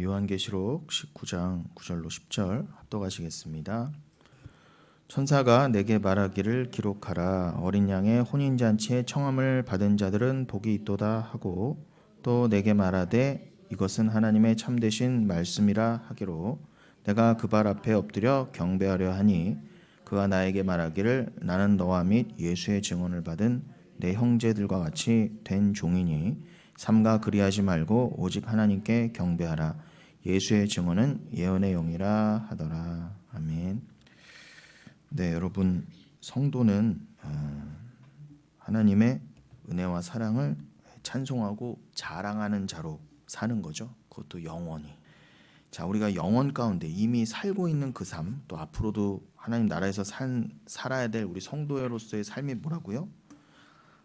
요한계시록 19장 9절로 10절 합독하시겠습니다. 천사가 내게 말하기를 기록하라. 어린 양의 혼인잔치에 청함을 받은 자들은 복이 있도다 하고, 또 내게 말하되 이것은 하나님의 참되신 말씀이라 하기로, 내가 그 발 앞에 엎드려 경배하려 하니, 그가 나에게 말하기를 나는 너와 및 예수의 증언을 받은 내 형제들과 같이 된 종이니 삼가 그리하지 말고 오직 하나님께 경배하라. 예수의 증언은 예언의 영이라 하더라. 아멘. 네, 여러분, 성도는 하나님의 은혜와 사랑을 찬송하고 자랑하는 자로 사는 거죠. 그것도 영원히. 자, 우리가 영원 가운데 이미 살고 있는 그 삶, 또 앞으로도 하나님 나라에서 살아야 될 우리 성도로서의 삶이 뭐라고요?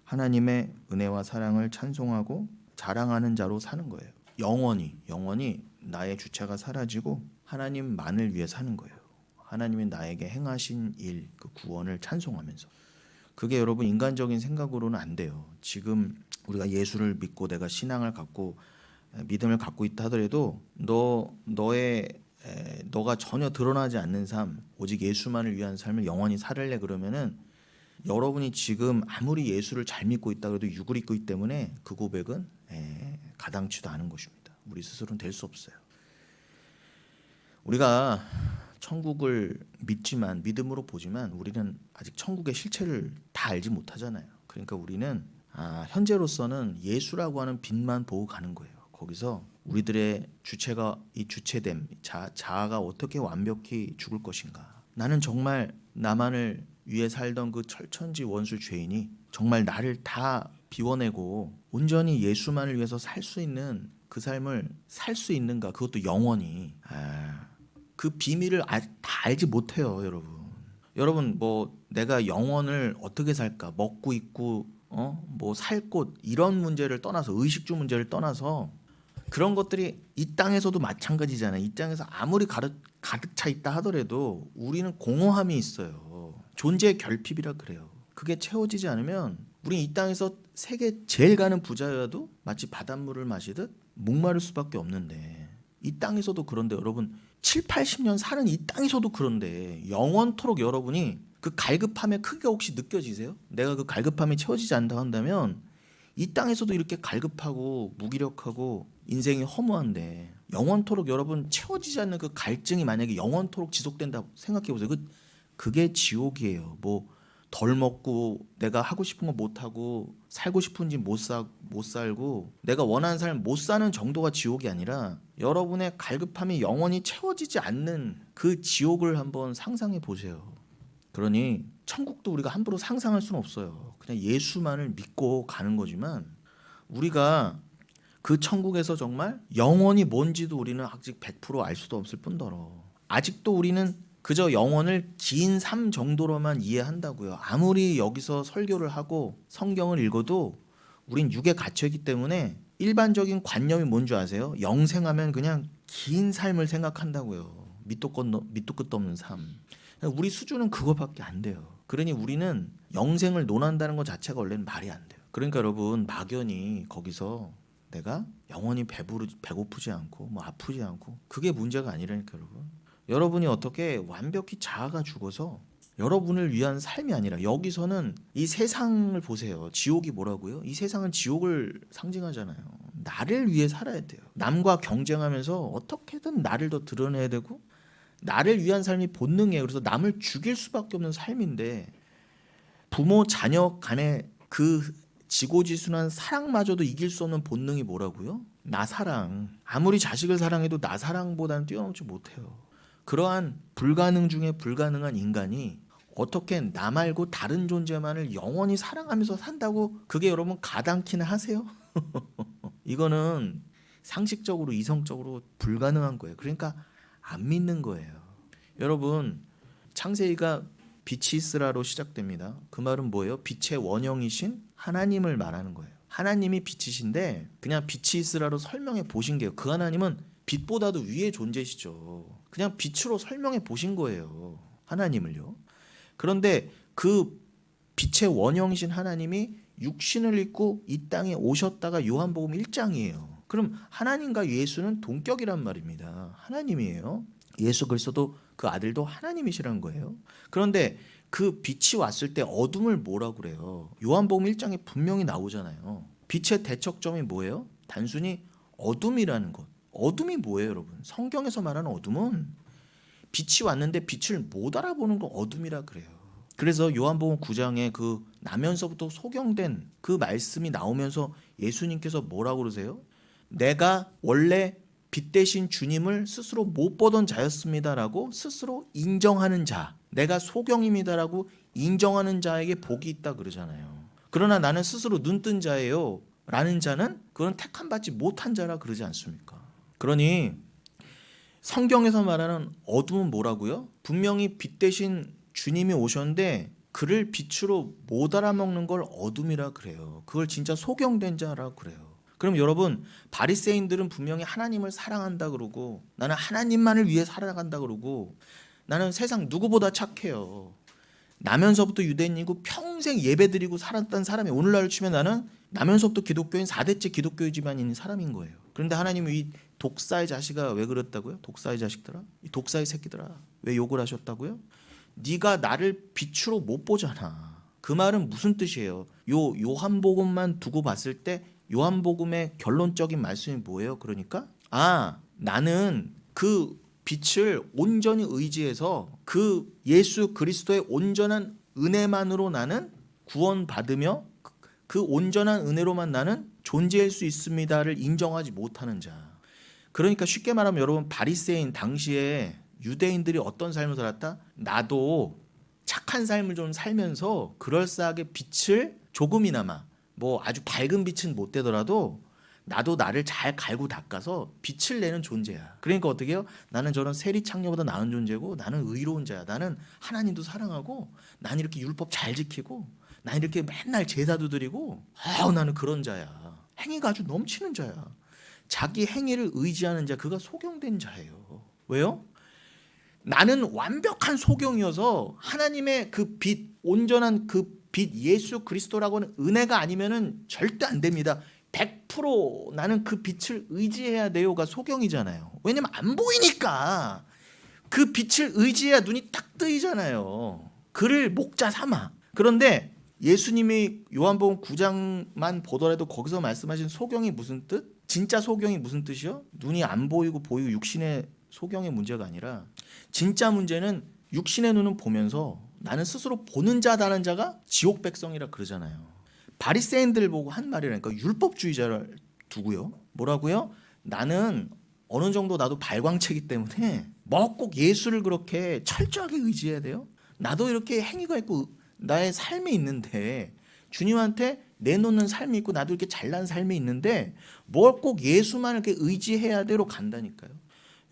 하나님의 은혜와 사랑을 찬송하고 자랑하는 자로 사는 거예요. 영원히 나의 주체가 사라지고 하나님만을 위해 사는 거예요. 하나님이 나에게 행하신 일, 그 구원을 찬송하면서. 그게 여러분 인간적인 생각으로는 안 돼요. 지금 우리가 예수를 믿고 내가 신앙을 갖고 믿음을 갖고 있다 하더라도 너가 전혀 드러나지 않는 삶, 오직 예수만을 위한 삶을 영원히 살래 그러면은 여러분이 지금 아무리 예수를 잘 믿고 있다 그래도 육을 입고 있기 때문에 그 고백은 가당치도 않은 것입니다. 우리 스스로는 될 수 없어요. 우리가 천국을 믿지만, 믿음으로 보지만 우리는 아직 천국의 실체를 다 알지 못하잖아요. 그러니까 우리는 현재로서는 예수라고 하는 빛만 보고 가는 거예요. 거기서 우리들의 주체가, 이 주체됨, 자아가 어떻게 완벽히 죽을 것인가. 나는 정말 나만을 위해 살던 그 철천지 원수 죄인이 정말 나를 다 비워내고 온전히 예수만을 위해서 살 수 있는 그 삶을 살 수 있는가. 그것도 영원히. 그 비밀을 다 알지 못해요, 여러분. 여러분, 뭐 내가 영원을 어떻게 살까, 먹고 입고 뭐 살 곳, 이런 문제를 떠나서, 의식주 문제를 떠나서 그런 것들이 이 땅에서도 마찬가지잖아요. 이 땅에서 아무리 가득 차 있다 하더라도 우리는 공허함이 있어요. 존재의 결핍이라 그래요. 그게 채워지지 않으면 우리 이 땅에서 세계 제일 가는 부자여도 마치 바닷물을 마시듯 목마를 수밖에 없는데, 이 땅에서도 그런데 여러분 7, 80년 사는 이 땅에서도 그런데 영원토록 여러분이 그 갈급함의 크기가 혹시 느껴지세요? 내가 그 갈급함이 채워지지 않는다 한다면 이 땅에서도 이렇게 갈급하고 무기력하고 인생이 허무한데, 영원토록 여러분 채워지지 않는 그 갈증이 만약에 영원토록 지속된다고 생각해 보세요. 그게 지옥이에요. 뭐 덜 먹고 내가 하고 싶은 거 못 하고 살고 싶은지 못 살고 내가 원하는 삶 못 사는 정도가 지옥이 아니라 여러분의 갈급함이 영원히 채워지지 않는 그 지옥을 한번 상상해 보세요. 그러니 천국도 우리가 함부로 상상할 수는 없어요. 그냥 예수만을 믿고 가는 거지만, 우리가 그 천국에서 정말 영원이 뭔지도 우리는 아직 100% 알 수도 없을 뿐더러 아직도 우리는 그저 영원을 긴 삶 정도로만 이해한다고요. 아무리 여기서 설교를 하고 성경을 읽어도 우린 육에 갇혀있기 때문에 일반적인 관념이 뭔지 아세요? 영생하면 그냥 긴 삶을 생각한다고요. 밑도 끝도 없는 삶. 우리 수준은 그거밖에 안 돼요. 그러니 우리는 영생을 논한다는 것 자체가 원래는 말이 안 돼요. 그러니까 여러분, 막연히 거기서 내가 영원히 배고프지 않고 뭐 아프지 않고, 그게 문제가 아니라니까 여러분. 여러분이 어떻게 완벽히 자아가 죽어서 여러분을 위한 삶이 아니라, 여기서는 이 세상을 보세요. 지옥이 뭐라고요? 이 세상은 지옥을 상징하잖아요. 나를 위해 살아야 돼요. 남과 경쟁하면서 어떻게든 나를 더 드러내야 되고, 나를 위한 삶이 본능이에요. 그래서 남을 죽일 수밖에 없는 삶인데, 부모 자녀 간의 그 지고지순한 사랑마저도 이길 수 없는 본능이 뭐라고요? 나 사랑. 아무리 자식을 사랑해도 나 사랑보다는 뛰어넘지 못해요. 그러한 불가능 중에 불가능한 인간이 어떻게 나 말고 다른 존재만을 영원히 사랑하면서 산다고, 그게 여러분 가당키나 하세요? 이거는 상식적으로, 이성적으로 불가능한 거예요. 그러니까 안 믿는 거예요. 여러분, 창세기가 빛이 있으라로 시작됩니다. 그 말은 뭐예요? 빛의 원형이신 하나님을 말하는 거예요. 하나님이 빛이신데 그냥 빛이 있으라로 설명해 보신 게요. 그 하나님은 빛보다도 위의 존재시죠. 그냥 빛으로 설명해 보신 거예요, 하나님을요. 그런데 그 빛의 원형이신 하나님이 육신을 입고 이 땅에 오셨다가 요한복음 1장이에요. 그럼 하나님과 예수는 동격이란 말입니다. 하나님이에요. 예수 그리스도도 그 아들도 하나님이시라는 거예요. 그런데 그 빛이 왔을 때 어둠을 뭐라고 그래요? 요한복음 1장에 분명히 나오잖아요. 빛의 대척점이 뭐예요? 단순히 어둠이라는 것. 어둠이 뭐예요, 여러분? 성경에서 말하는 어둠은 빛이 왔는데 빛을 못 알아보는 거 어둠이라 그래요. 그래서 요한복음 9장에 그 나면서부터 소경된 그 말씀이 나오면서 예수님께서 뭐라고 그러세요? 내가 원래 빛 대신 주님을 스스로 못 보던 자였습니다라고 스스로 인정하는 자, 내가 소경입니다라고 인정하는 자에게 복이 있다 그러잖아요. 그러나 나는 스스로 눈뜬 자예요 라는 자는 그건 택함 받지 못한 자라 그러지 않습니까? 그러니 성경에서 말하는 어둠은 뭐라고요? 분명히 빛 대신 주님이 오셨는데 그를 빛으로 못 알아먹는 걸 어둠이라 그래요. 그걸 진짜 소경된 자라 그래요. 그럼 여러분, 바리새인들은 분명히 하나님을 사랑한다 그러고 나는 하나님만을 위해 살아간다 그러고 나는 세상 누구보다 착해요. 나면서부터 유대인이고 평생 예배드리고 살았던 사람이 오늘날을 치면 나는 나면서부터 기독교인 4대째 기독교 집안인 사람인 거예요. 그런데 하나님이 이 독사의 자식아 왜 그랬다고요? 독사의 자식들아? 이 독사의 새끼들아 왜 욕을 하셨다고요? 네가 나를 빛으로 못 보잖아. 그 말은 무슨 뜻이에요? 요한복음만 두고 봤을 때 요한복음의 결론적인 말씀이 뭐예요? 그러니까 나는 그 빛을 온전히 의지해서 그 예수 그리스도의 온전한 은혜만으로 나는 구원받으며 그 온전한 은혜로만 나는 존재할 수 있습니다를 인정하지 못하는 자. 그러니까 쉽게 말하면 여러분, 바리새인 당시에 유대인들이 어떤 삶을 살았다? 나도 착한 삶을 좀 살면서 그럴싸하게 빛을 조금이나마 뭐 아주 밝은 빛은 못 되더라도 나도 나를 잘 갈고 닦아서 빛을 내는 존재야. 그러니까 어떻게 해요? 나는 저런 세리창녀보다 나은 존재고 나는 의로운 자야. 나는 하나님도 사랑하고 나는 이렇게 율법 잘 지키고 나는 이렇게 맨날 제사도 드리고 나는 그런 자야. 행위가 아주 넘치는 자야. 자기 행위를 의지하는 자, 그가 소경된 자예요. 왜요? 나는 완벽한 소경이어서 하나님의 그 빛, 온전한 그 빛, 예수 그리스도라고 하는 은혜가 아니면은 절대 안 됩니다. 100% 나는 그 빛을 의지해야 돼요가 소경이잖아요. 왜냐면 안 보이니까. 그 빛을 의지해야 눈이 딱 뜨이잖아요. 그를 목자 삼아. 그런데 예수님이 요한복음 9장만 보더라도 거기서 말씀하신 소경이 무슨 뜻? 진짜 소경이 무슨 뜻이요? 눈이 안 보이고 보이고 육신의 소경의 문제가 아니라 진짜 문제는 육신의 눈은 보면서 나는 스스로 보는 자다는 자가 지옥 백성이라 그러잖아요. 바리새인들 보고 한 말이라니까. 율법주의자를 두고요. 뭐라고요? 나는 어느 정도 나도 발광체이기 때문에 뭐 꼭 예수를 그렇게 철저하게 의지해야 돼요? 나도 이렇게 행위가 있고 나의 삶이 있는데 주님한테 내놓는 삶이 있고 나도 이렇게 잘난 삶이 있는데 뭘 꼭 예수만 이렇게 의지해야 돼로 간다니까요.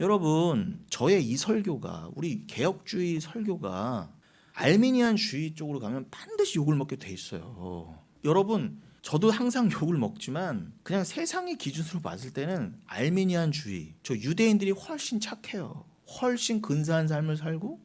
여러분, 저의 이 설교가, 우리 개혁주의 설교가 알미니안주의 쪽으로 가면 반드시 욕을 먹게 돼 있어요. 여러분, 저도 항상 욕을 먹지만 그냥 세상의 기준으로 봤을 때는 알미니안주의, 저 유대인들이 훨씬 착해요. 훨씬 근사한 삶을 살고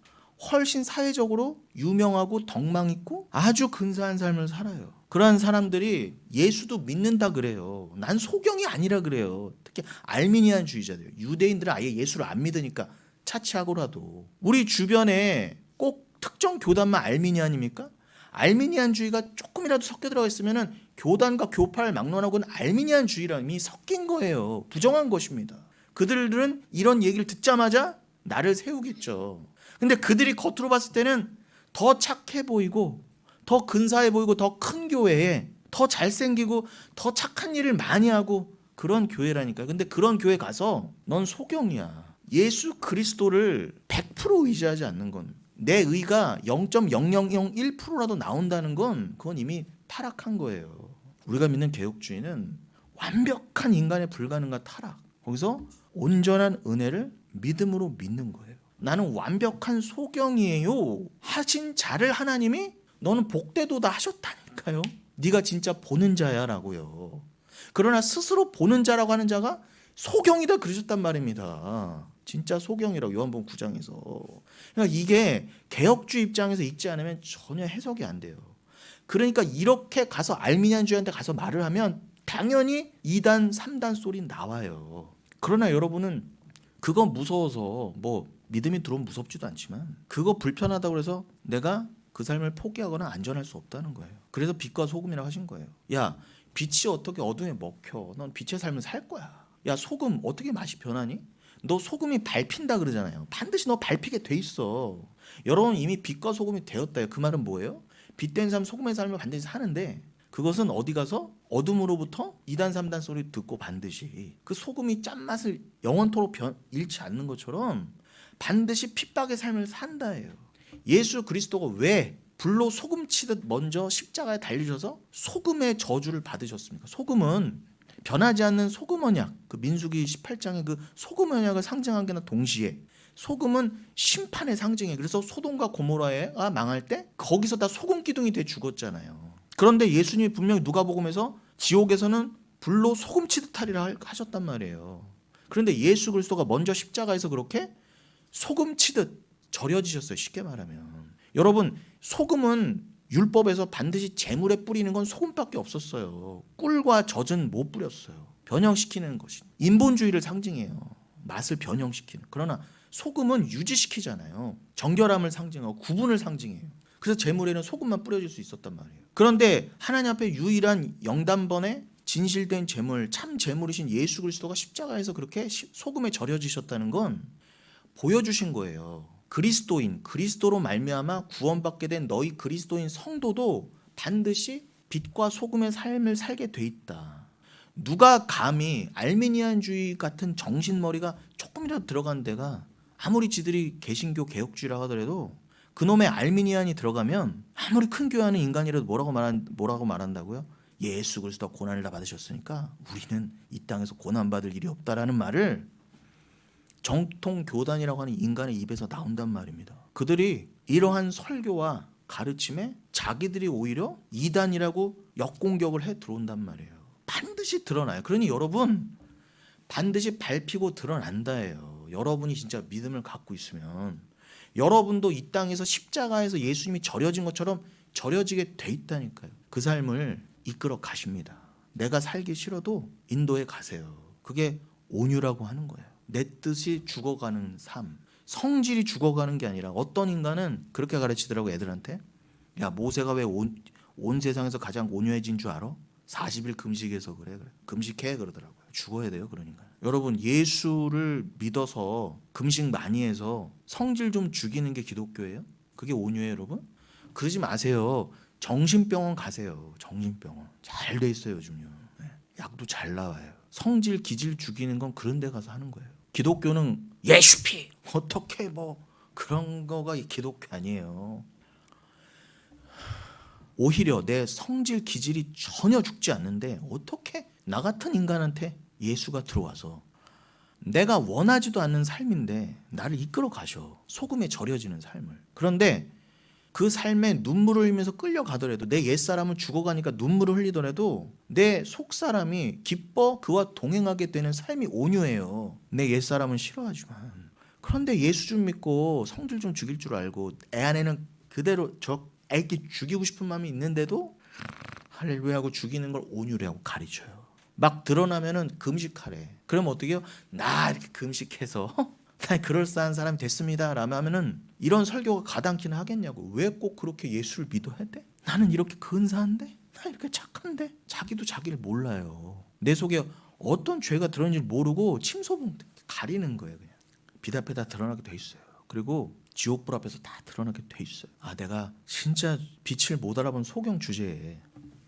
훨씬 사회적으로 유명하고 덕망 있고 아주 근사한 삶을 살아요. 그러한 사람들이 예수도 믿는다 그래요. 난 소경이 아니라 그래요. 특히 알미니안주의자들, 유대인들은 아예 예수를 안 믿으니까 차치하고라도. 우리 주변에 꼭 특정 교단만 알미니안입니까? 알미니안주의가 조금이라도 섞여 들어가 있으면은 교단과 교파를 막론하고는 알미니안주의랑이 섞인 거예요. 부정한 것입니다. 그들은 이런 얘기를 듣자마자 나를 세우겠죠. 근데 그들이 겉으로 봤을 때는 더 착해 보이고 더 근사해 보이고 더 큰 교회에 더 잘생기고 더 착한 일을 많이 하고 그런 교회라니까요. 근데 그런 교회 가서 넌 소경이야. 예수 그리스도를 100% 의지하지 않는 건, 내 의가 0.0001%라도 나온다는 건 그건 이미 타락한 거예요. 우리가 믿는 개혁주의는 완벽한 인간의 불가능과 타락, 거기서 온전한 은혜를 믿음으로 믿는 거예요. 나는 완벽한 소경이에요 하신 자를 하나님이 너는 복되도다 하셨다니까요. 네가 진짜 보는 자야 라고요. 그러나 스스로 보는 자라고 하는 자가 소경이다 그러셨단 말입니다. 진짜 소경이라고 요한복음 9장에서. 그러니까 이게 개혁주의 입장에서 읽지 않으면 전혀 해석이 안 돼요. 그러니까 이렇게 가서 알미니안주의한테 가서 말을 하면 당연히 2단, 3단 소리 나와요. 그러나 여러분은 그거 무서워서 뭐 믿음이 들어오면 무섭지도 않지만 그거 불편하다고 해서 내가 그 삶을 포기하거나 안전할 수 없다는 거예요. 그래서 빛과 소금이라고 하신 거예요. 야, 빛이 어떻게 어둠에 먹혀? 넌 빛의 삶을 살 거야. 야, 소금 어떻게 맛이 변하니? 너 소금이 밟힌다 그러잖아요. 반드시 너 밟히게 돼 있어. 여러분 이미 빛과 소금이 되었다요. 그 말은 뭐예요? 빛된 삶, 소금의 삶을 반드시 사는데 그것은 어디 가서 어둠으로부터 2단, 3단 소리 듣고 반드시 그 소금이 짠맛을 영원토록 잃지 않는 것처럼 반드시 핍박의 삶을 산다예요. 예수 그리스도가 왜 불로 소금 치듯 먼저 십자가에 달리셔서 소금의 저주를 받으셨습니까? 소금은 변하지 않는 소금 언약, 그 민수기 18장의 그 소금 언약을 상징한 게나 동시에 소금은 심판의 상징이에요. 그래서 소돔과 고모라가 망할 때 거기서 다 소금 기둥이 돼 죽었잖아요. 그런데 예수님이 분명히 누가복음에서 지옥에서는 불로 소금 치듯 하리라 하셨단 말이에요. 그런데 예수 그리스도가 먼저 십자가에서 그렇게 소금 치듯 절여지셨어요. 쉽게 말하면. 여러분, 소금은 율법에서 반드시 제물에 뿌리는 건 소금밖에 없었어요. 꿀과 젖은 못 뿌렸어요. 변형시키는 것이 인본주의를 상징해요. 맛을 변형시키는. 그러나 소금은 유지시키잖아요. 정결함을 상징하고 구분을 상징해요. 그래서 제물에는 소금만 뿌려질 수 있었단 말이에요. 그런데 하나님 앞에 유일한 영단번에 진실된 제물, 참 제물이신 예수 그리스도가 십자가에서 그렇게 소금에 절여지셨다는 건 보여주신 거예요. 그리스도인, 그리스도로 말미암아 구원받게 된 너희 그리스도인 성도도 반드시 빛과 소금의 삶을 살게 돼 있다. 누가 감히 알미니안주의 같은 정신머리가 조금이라도 들어간 데가 아무리 지들이 개신교 개혁주의라고 하더라도 그놈의 알미니안이 들어가면 아무리 큰 교회하는 인간이라도 뭐라고 말한다고요? 예수 그리스도가 고난을 다 받으셨으니까 우리는 이 땅에서 고난받을 일이 없다라는 말을 정통 교단이라고 하는 인간의 입에서 나온단 말입니다. 그들이 이러한 설교와 가르침에 자기들이 오히려 이단이라고 역공격을 해 들어온단 말이에요. 반드시 드러나요. 그러니 여러분 반드시 밟히고 드러난다예요. 여러분이 진짜 믿음을 갖고 있으면 여러분도 이 땅에서 십자가에서 예수님이 절여진 것처럼 절여지게 돼 있다니까요. 그 삶을 이끌어 가십니다. 내가 살기 싫어도 인도에 가세요. 그게 온유라고 하는 거예요. 내 뜻이 죽어가는 삶. 성질이 죽어가는 게 아니라 어떤 인간은 그렇게 가르치더라고 애들한테. 야, 모세가 왜 온 세상에서 가장 온유해진 줄 알아? 40일 금식해서 그래. 금식해 그러더라고요. 죽어야 돼요, 그러니까. 여러분 예수를 믿어서 금식 많이 해서 성질 좀 죽이는 게 기독교예요? 그게 온유예요, 여러분? 그러지 마세요. 정신병원 가세요. 정신병원 잘 돼 있어요, 요즘요. 약도 잘 나와요. 성질 기질 죽이는 건 그런 데 가서 하는 거예요. 기독교는 예수피 어떻게 뭐 그런 거가 기독교 아니에요. 오히려 내 성질 기질이 전혀 죽지 않는데 어떻게 나 같은 인간한테 예수가 들어와서 내가 원하지도 않는 삶인데 나를 이끌어 가셔. 소금에 절여지는 삶을. 그런데 그 삶에 눈물을 흘리면서 끌려가더라도 내 옛사람은 죽어가니까 눈물을 흘리더라도 내 속사람이 기뻐 그와 동행하게 되는 삶이 온유해요. 내 옛사람은 싫어하지만. 그런데 예수 좀 믿고 성질 좀 죽일 줄 알고 애 안에는 그대로 저 애기 죽이고 싶은 마음이 있는데도 할렐루야 하고 죽이는 걸 온유라고 가르쳐요. 막 드러나면은 금식하래. 그럼 어떻게 해요? 나 이렇게 금식해서 나 그럴싸한 사람이 됐습니다 라면은 이런 설교가 가당키는 하겠냐고. 왜 꼭 그렇게 예수를 믿어야 돼? 나는 이렇게 근사한데? 나 이렇게 착한데? 자기도 자기를 몰라요. 내 속에 어떤 죄가 들어있는지 모르고 침소봉 가리는 거예요. 그냥 빛 앞에 다 드러나게 돼 있어요. 그리고 지옥불 앞에서 다 드러나게 돼 있어요. 아, 내가 진짜 빛을 못 알아본 소경 주제에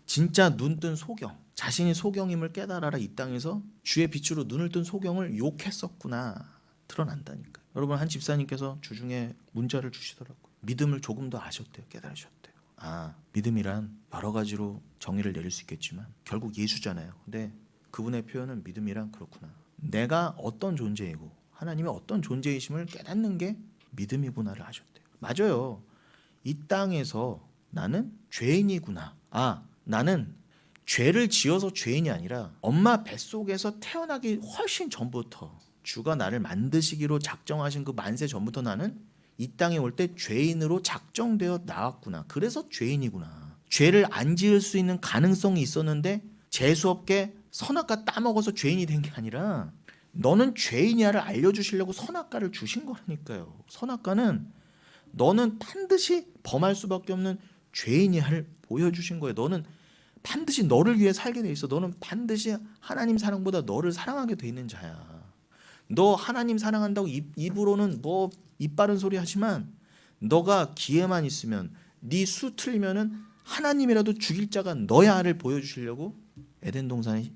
진짜 눈뜬 소경, 자신이 소경임을 깨달아라. 이 땅에서 주의 빛으로 눈을 뜬 소경을 욕했었구나. 드러난다니까. 여러분, 한 집사님께서 주중에 문자를 주시더라고요. 믿음을 조금 더 아셨대요. 깨달으셨대요. 아, 믿음이란 여러 가지로 정의를 내릴 수 있겠지만 결국 예수잖아요. 근데 그분의 표현은 믿음이란 그렇구나. 내가 어떤 존재이고 하나님의 어떤 존재이심을 깨닫는 게 믿음이구나를 하셨대요. 맞아요. 이 땅에서 나는 죄인이구나. 아, 나는 죄를 지어서 죄인이 아니라 엄마 뱃속에서 태어나기 훨씬 전부터 주가 나를 만드시기로 작정하신 그 만세 전부터 나는 이 땅에 올 때 죄인으로 작정되어 나왔구나. 그래서 죄인이구나. 죄를 안 지을 수 있는 가능성이 있었는데 재수없게 선악과 따먹어서 죄인이 된 게 아니라 너는 죄인이야를 알려주시려고 선악과를 주신 거라니까요. 선악과는 너는 반드시 범할 수밖에 없는 죄인이야를 보여주신 거예요. 너는 반드시 너를 위해 살게 돼 있어. 너는 반드시 하나님 사랑보다 너를 사랑하게 돼 있는 자야. 너 하나님 사랑한다고 입으로는 뭐 입 바른 소리 하지만 너가 기회만 있으면 네 수 틀리면은 하나님이라도 죽일 자가 너야를 보여주시려고 에덴 동산에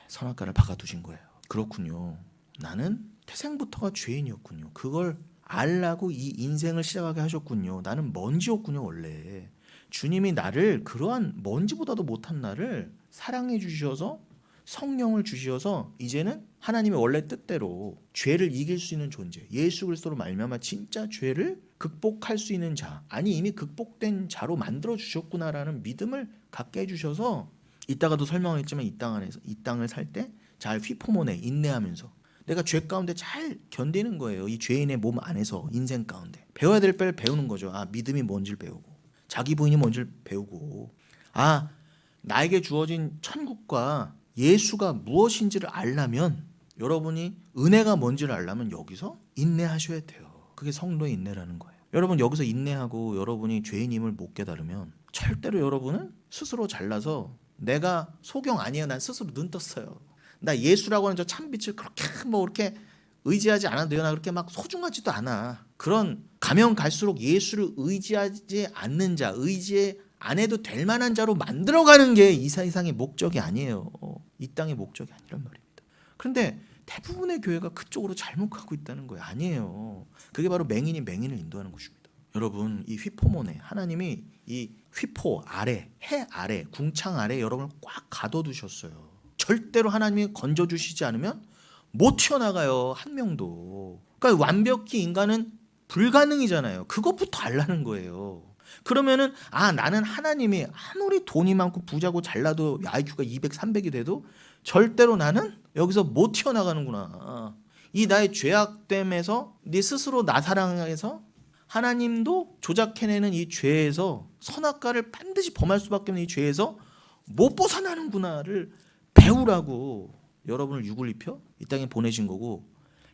선악과를 박아두신 거예요. 그렇군요. 나는 태생부터가 죄인이었군요. 그걸 알라고 이 인생을 시작하게 하셨군요. 나는 먼지였군요. 원래 주님이 나를 그러한 먼지보다도 못한 나를 사랑해 주셔서 성령을 주셔서 이제는 하나님의 원래 뜻대로 죄를 이길 수 있는 존재, 예수 그리스도로 말미암아 진짜 죄를 극복할 수 있는 자, 아니 이미 극복된 자로 만들어 주셨구나라는 믿음을 갖게 해주셔서 이따가도 설명했지만 이 땅 안에서 이 땅을 살 때 잘 휘포모네 인내하면서 내가 죄 가운데 잘 견디는 거예요. 이 죄인의 몸 안에서 인생 가운데 배워야 될 걸 배우는 거죠. 아, 믿음이 뭔지를 배우고 자기 부인이 뭔지를 배우고 아, 나에게 주어진 천국과 예수가 무엇인지를 알려면 여러분이 은혜가 뭔지를 알려면 여기서 인내하셔야 돼요. 그게 성도의 인내라는 거예요. 여러분 여기서 인내하고 여러분이 죄인임을 못 깨달으면 절대로 여러분은 스스로 잘나서 내가 소경 아니에요. 난 스스로 눈 떴어요. 나 예수라고 하는 저 참빛을 그렇게 뭐 그렇게 의지하지 않아도 돼요. 나 그렇게 막 소중하지도 않아. 그런 가면 갈수록 예수를 의지하지 않는 자, 의지 안 해도 될 만한 자로 만들어가는 게 이 세상의 목적이 아니에요. 이 땅의 목적이 아니란 말입니다. 그런데 대부분의 교회가 그쪽으로 잘못 가고 있다는 거예요. 아니에요. 그게 바로 맹인이 맹인을 인도하는 것입니다. 여러분 이 휘포모네 하나님이 이 휘포 아래 해 아래 궁창 아래 여러분을 꽉 가둬두셨어요. 절대로 하나님이 건져주시지 않으면 못 튀어나가요. 한 명도. 그러니까 완벽히 인간은 불가능이잖아요. 그것부터 알라는 거예요. 그러면은 아 나는 하나님이 아무리 돈이 많고 부자고 잘나도 IQ가 200, 300이 돼도 절대로 나는 여기서 못 튀어나가는구나. 이 나의 죄악됨에서 네 스스로 나 사랑해서 하나님도 조작해내는 이 죄에서 선악과를 반드시 범할 수밖에 없는 이 죄에서 못 벗어나는구나를 배우라고 여러분을 육을 입혀 이 땅에 보내신 거고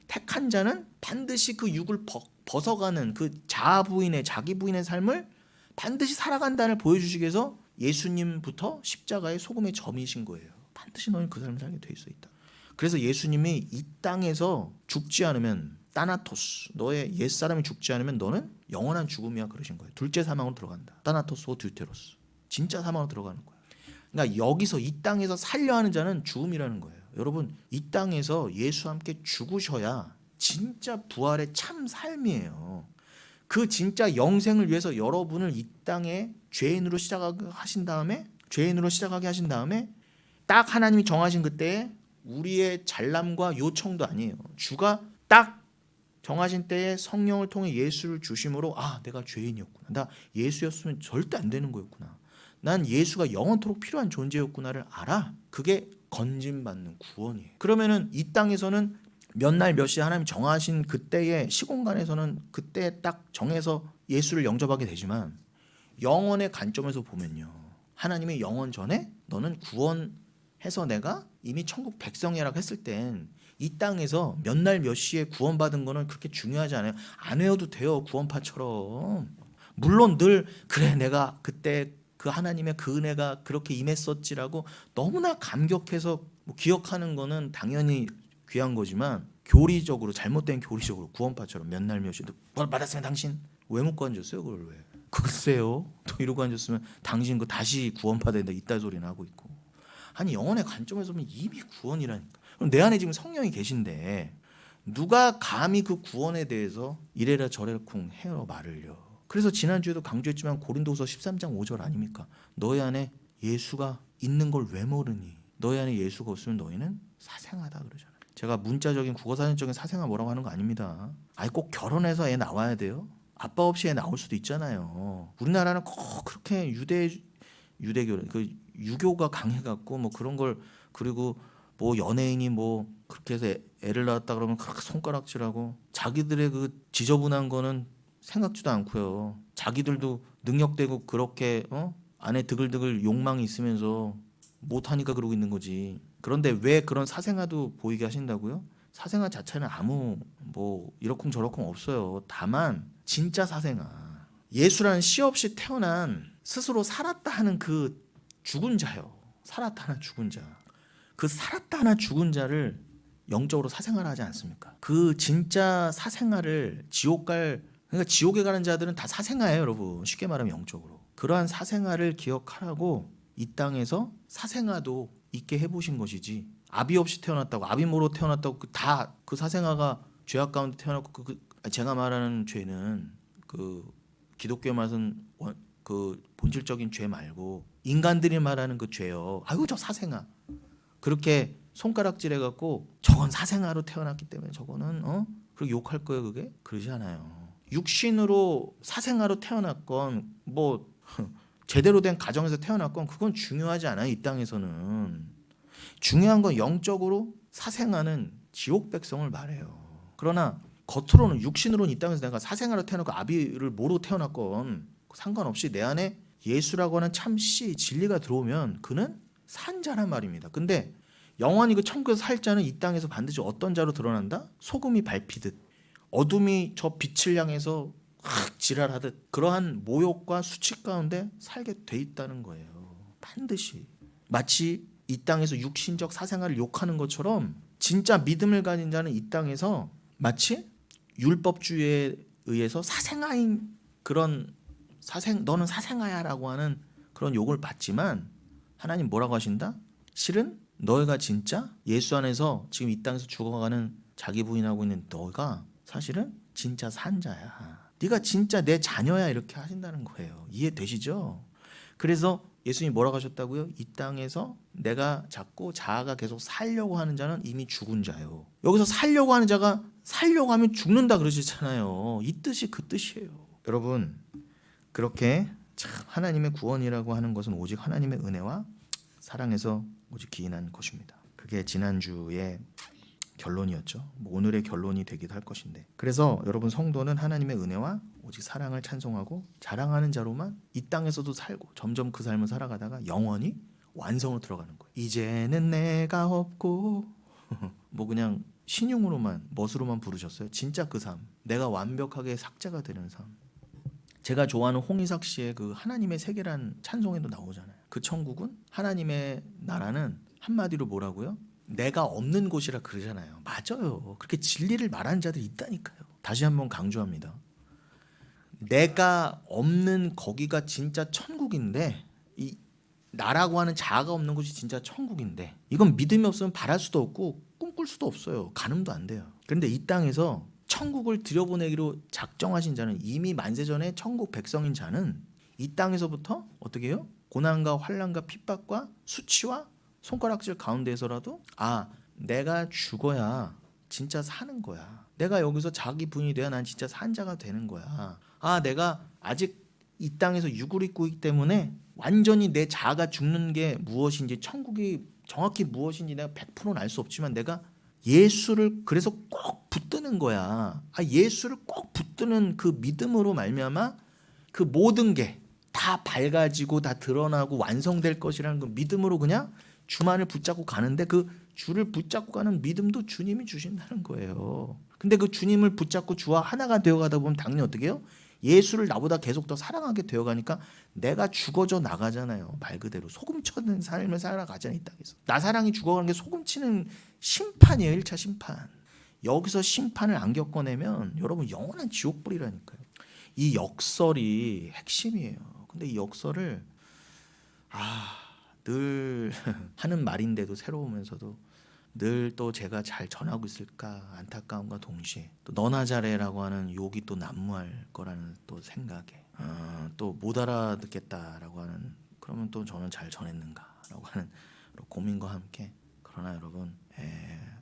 택한 자는 반드시 그 육을 벗어가는 그 자아 부인의 자기 부인의 삶을 반드시 살아간다를 보여주시기 위해서 예수님부터 십자가의 소금의 점이신 거예요. 반드시 너는 그 삶을 살게 돼 있어 있다. 그래서 예수님이 이 땅에서 죽지 않으면 따나토스 너의 옛사람이 죽지 않으면 너는 영원한 죽음이야 그러신 거예요. 둘째 사망으로 들어간다. 따나토스오 듀테로스 진짜 사망으로 들어가는 거예요. 그러니까 여기서 이 땅에서 살려 하는 자는 죽음이라는 거예요. 여러분 이 땅에서 예수와 함께 죽으셔야 진짜 부활의 참 삶이에요. 그 진짜 영생을 위해서 여러분을 이 땅에 죄인으로 시작하게 하신 다음에 딱 하나님이 정하신 그때에 우리의 잘남과 요청도 아니에요. 주가 딱 정하신 때에 성령을 통해 예수를 주심으로 아 내가 죄인이었구나. 나 예수였으면 절대 안 되는 거였구나. 난 예수가 영원토록 필요한 존재였구나를 알아. 그게 건짐받는 구원이에요. 그러면은 이 땅에서는 몇 날 몇 시에 하나님 정하신 그때의 시공간에서는 그때 딱 정해서 예수를 영접하게 되지만 영원의 관점에서 보면요. 하나님의 영원 전에 너는 구원해서 내가 이미 천국 백성이라고 했을 땐 이 땅에서 몇 날 몇 시에 구원받은 거는 그렇게 중요하지 않아요. 안 외워도 돼요. 구원파처럼. 물론 늘 그래 내가 그때 그 하나님의 그 은혜가 그렇게 임했었지라고 너무나 감격해서 뭐 기억하는 거는 당연히 귀한 거지만 교리적으로 잘못된 교리적으로 구원파처럼 몇 날 몇 시에 구원 받았으면 당신 왜 묻고 앉았어요? 그걸 왜? 글쎄요. 또 이러고 앉았으면 당신 그 다시 구원받아야 된다 이딴 소리는 하고 있고. 아니 영혼의 관점에서 보면 이미 구원이라니까. 그럼 내 안에 지금 성령이 계신데 누가 감히 그 구원에 대해서 이래라 저래라 쿵 해요 말을요. 그래서 지난주에도 강조했지만 고린도서 13장 5절 아닙니까? 너희 안에 예수가 있는 걸 왜 모르니? 너희 안에 예수가 없으면 너희는 사생하다 그러잖아요. 제가 문자적인 국어사전적인 사생아 뭐라고 하는 거 아닙니다. 아니 꼭 결혼해서 애 나와야 돼요? 아빠 없이 애 나올 수도 있잖아요. 우리나라는 꼭 그렇게 유대교 그 유교가 강해갖고 뭐 그런 걸 그리고 뭐 연예인이 뭐 그렇게 해서 애를 낳았다 그러면 그렇게 손가락질하고 자기들의 그 지저분한 거는 생각지도 않고요. 자기들도 능력되고 그렇게 안에 드글드글 욕망이 있으면서 못하니까 그러고 있는 거지. 그런데 왜 그런 사생아도 보이게 하신다고요? 사생아 자체는 아무 뭐 이러쿵저러쿵 없어요. 다만 진짜 사생아, 예수라는 씨 없이 태어난 스스로 살았다 하는 그 죽은 자요. 살았다 하는 죽은 자. 그 살았다 하는 죽은 자를 영적으로 사생아라 하지 않습니까? 그 진짜 사생아를 그러니까 지옥에 가는 자들은 다 사생아예요, 여러분. 쉽게 말하면 영적으로. 그러한 사생아를 기억하라고 이 땅에서 사생아도 있게 해보신 것이지. 아비 없이 태어났다고, 아비모로 태어났다고 다 그 사생아가 죄악 가운데 태어났고 제가 말하는 죄는 그 기독교 말은 그 본질적인 죄 말고 인간들이 말하는 그 죄요. 아이고 저 사생아. 그렇게 손가락질 해갖고 저건 사생아로 태어났기 때문에 저거는 그렇게 욕할 거예요. 그게 그러지 않아요. 육신으로 사생아로 태어났건 뭐 제대로 된 가정에서 태어났건 그건 중요하지 않아요. 이 땅에서는 중요한 건 영적으로 사생아는 지옥 백성을 말해요. 그러나 겉으로는 육신으로는 이 땅에서 내가 사생아로 태어났고 아비를 모로 태어났건 상관없이 내 안에 예수라고 하는 참 씨 진리가 들어오면 그는 산 자란 말입니다. 근데 영원히 그 천국에서 살 자는 이 땅에서 반드시 어떤 자로 드러난다? 소금이 밟히듯 어둠이 저 빛을 향해서 확 지랄하듯 그러한 모욕과 수치 가운데 살게 돼 있다는 거예요. 반드시 마치 이 땅에서 육신적 사생활을 욕하는 것처럼 진짜 믿음을 가진 자는 이 땅에서 마치 율법주의에 의해서 사생아인 그런 너는 사생아야라고 하는 그런 욕을 받지만 하나님 뭐라고 하신다? 실은 너희가 진짜 예수 안에서 지금 이 땅에서 죽어가는 자기 부인하고 있는 너가 사실은 진짜 산자야. 네가 진짜 내 자녀야 이렇게 하신다는 거예요. 이해되시죠? 그래서 예수님이 뭐라고 하셨다고요? 이 땅에서 내가 자꾸 자아가 계속 살려고 하는 자는 이미 죽은 자요. 여기서 살려고 하는 자가 살려고 하면 죽는다 그러시잖아요. 이 뜻이 그 뜻이에요. 여러분 그렇게 참 하나님의 구원이라고 하는 것은 오직 하나님의 은혜와 사랑에서 오직 기인한 것입니다. 그게 지난주에 결론이었죠. 뭐 오늘의 결론이 되기도 할 것인데. 그래서 여러분 성도는 하나님의 은혜와 오직 사랑을 찬송하고 자랑하는 자로만 이 땅에서도 살고 점점 그 삶을 살아가다가 영원히 완성으로 들어가는 거예요. 이제는 내가 없고 뭐 그냥 신용으로만 멋으로만 부르셨어요. 진짜 그 삶. 내가 완벽하게 삭제가 되는 삶. 제가 좋아하는 홍이삭 씨의 그 하나님의 세계란 찬송에도 나오잖아요. 그 천국은 하나님의 나라는 한마디로 뭐라고요? 내가 없는 곳이라 그러잖아요. 맞아요. 그렇게 진리를 말하는 자들이 있다니까요. 다시 한번 강조합니다. 내가 없는 거기가 진짜 천국인데 이 나라고 하는 자아가 없는 곳이 진짜 천국인데 이건 믿음이 없으면 바랄 수도 없고 꿈꿀 수도 없어요. 가늠도 안 돼요. 그런데 이 땅에서 천국을 들여보내기로 작정하신 자는 이미 만세전에 천국 백성인 자는 이 땅에서부터 어떻게 해요? 고난과 환난과 핍박과 수치와 손가락질 가운데에서라도 내가 죽어야 진짜 사는 거야. 내가 여기서 자기 분이 돼야 난 진짜 산 자가 되는 거야. 내가 아직 이 땅에서 육을 입고 있기 때문에 완전히 내 자아가 죽는 게 무엇인지 천국이 정확히 무엇인지 내가 100%는 알 수 없지만 내가 예수를 그래서 꼭 붙드는 거야. 예수를 꼭 붙드는 그 믿음으로 말미암아 그 모든 게 다 밝아지고 다 드러나고 완성될 것이라는 그 믿음으로 그냥 주만을 붙잡고 가는데 그 주를 붙잡고 가는 믿음도 주님이 주신다는 거예요. 근데 그 주님을 붙잡고 주와 하나가 되어가다 보면 당연히 어떻게 해요? 예수를 나보다 계속 더 사랑하게 되어가니까 내가 죽어져 나가잖아요. 말 그대로 소금치는 삶을 살아가잖아요. 이 땅에서. 나 사랑이 죽어가는 게 소금치는 심판이에요. 1차 심판. 여기서 심판을 안 겪어내면 여러분 영원한 지옥불이라니까요. 이 역설이 핵심이에요. 근데 이 역설을 늘 하는 말인데도 새로우면서도 늘 또 제가 잘 전하고 있을까 안타까움과 동시에 또 너나 잘해라고 하는 욕이 또 난무할 거라는 또 생각에 또 못 알아듣겠다라고 하는 그러면 또 저는 잘 전했는가라고 하는 고민과 함께 그러나 여러분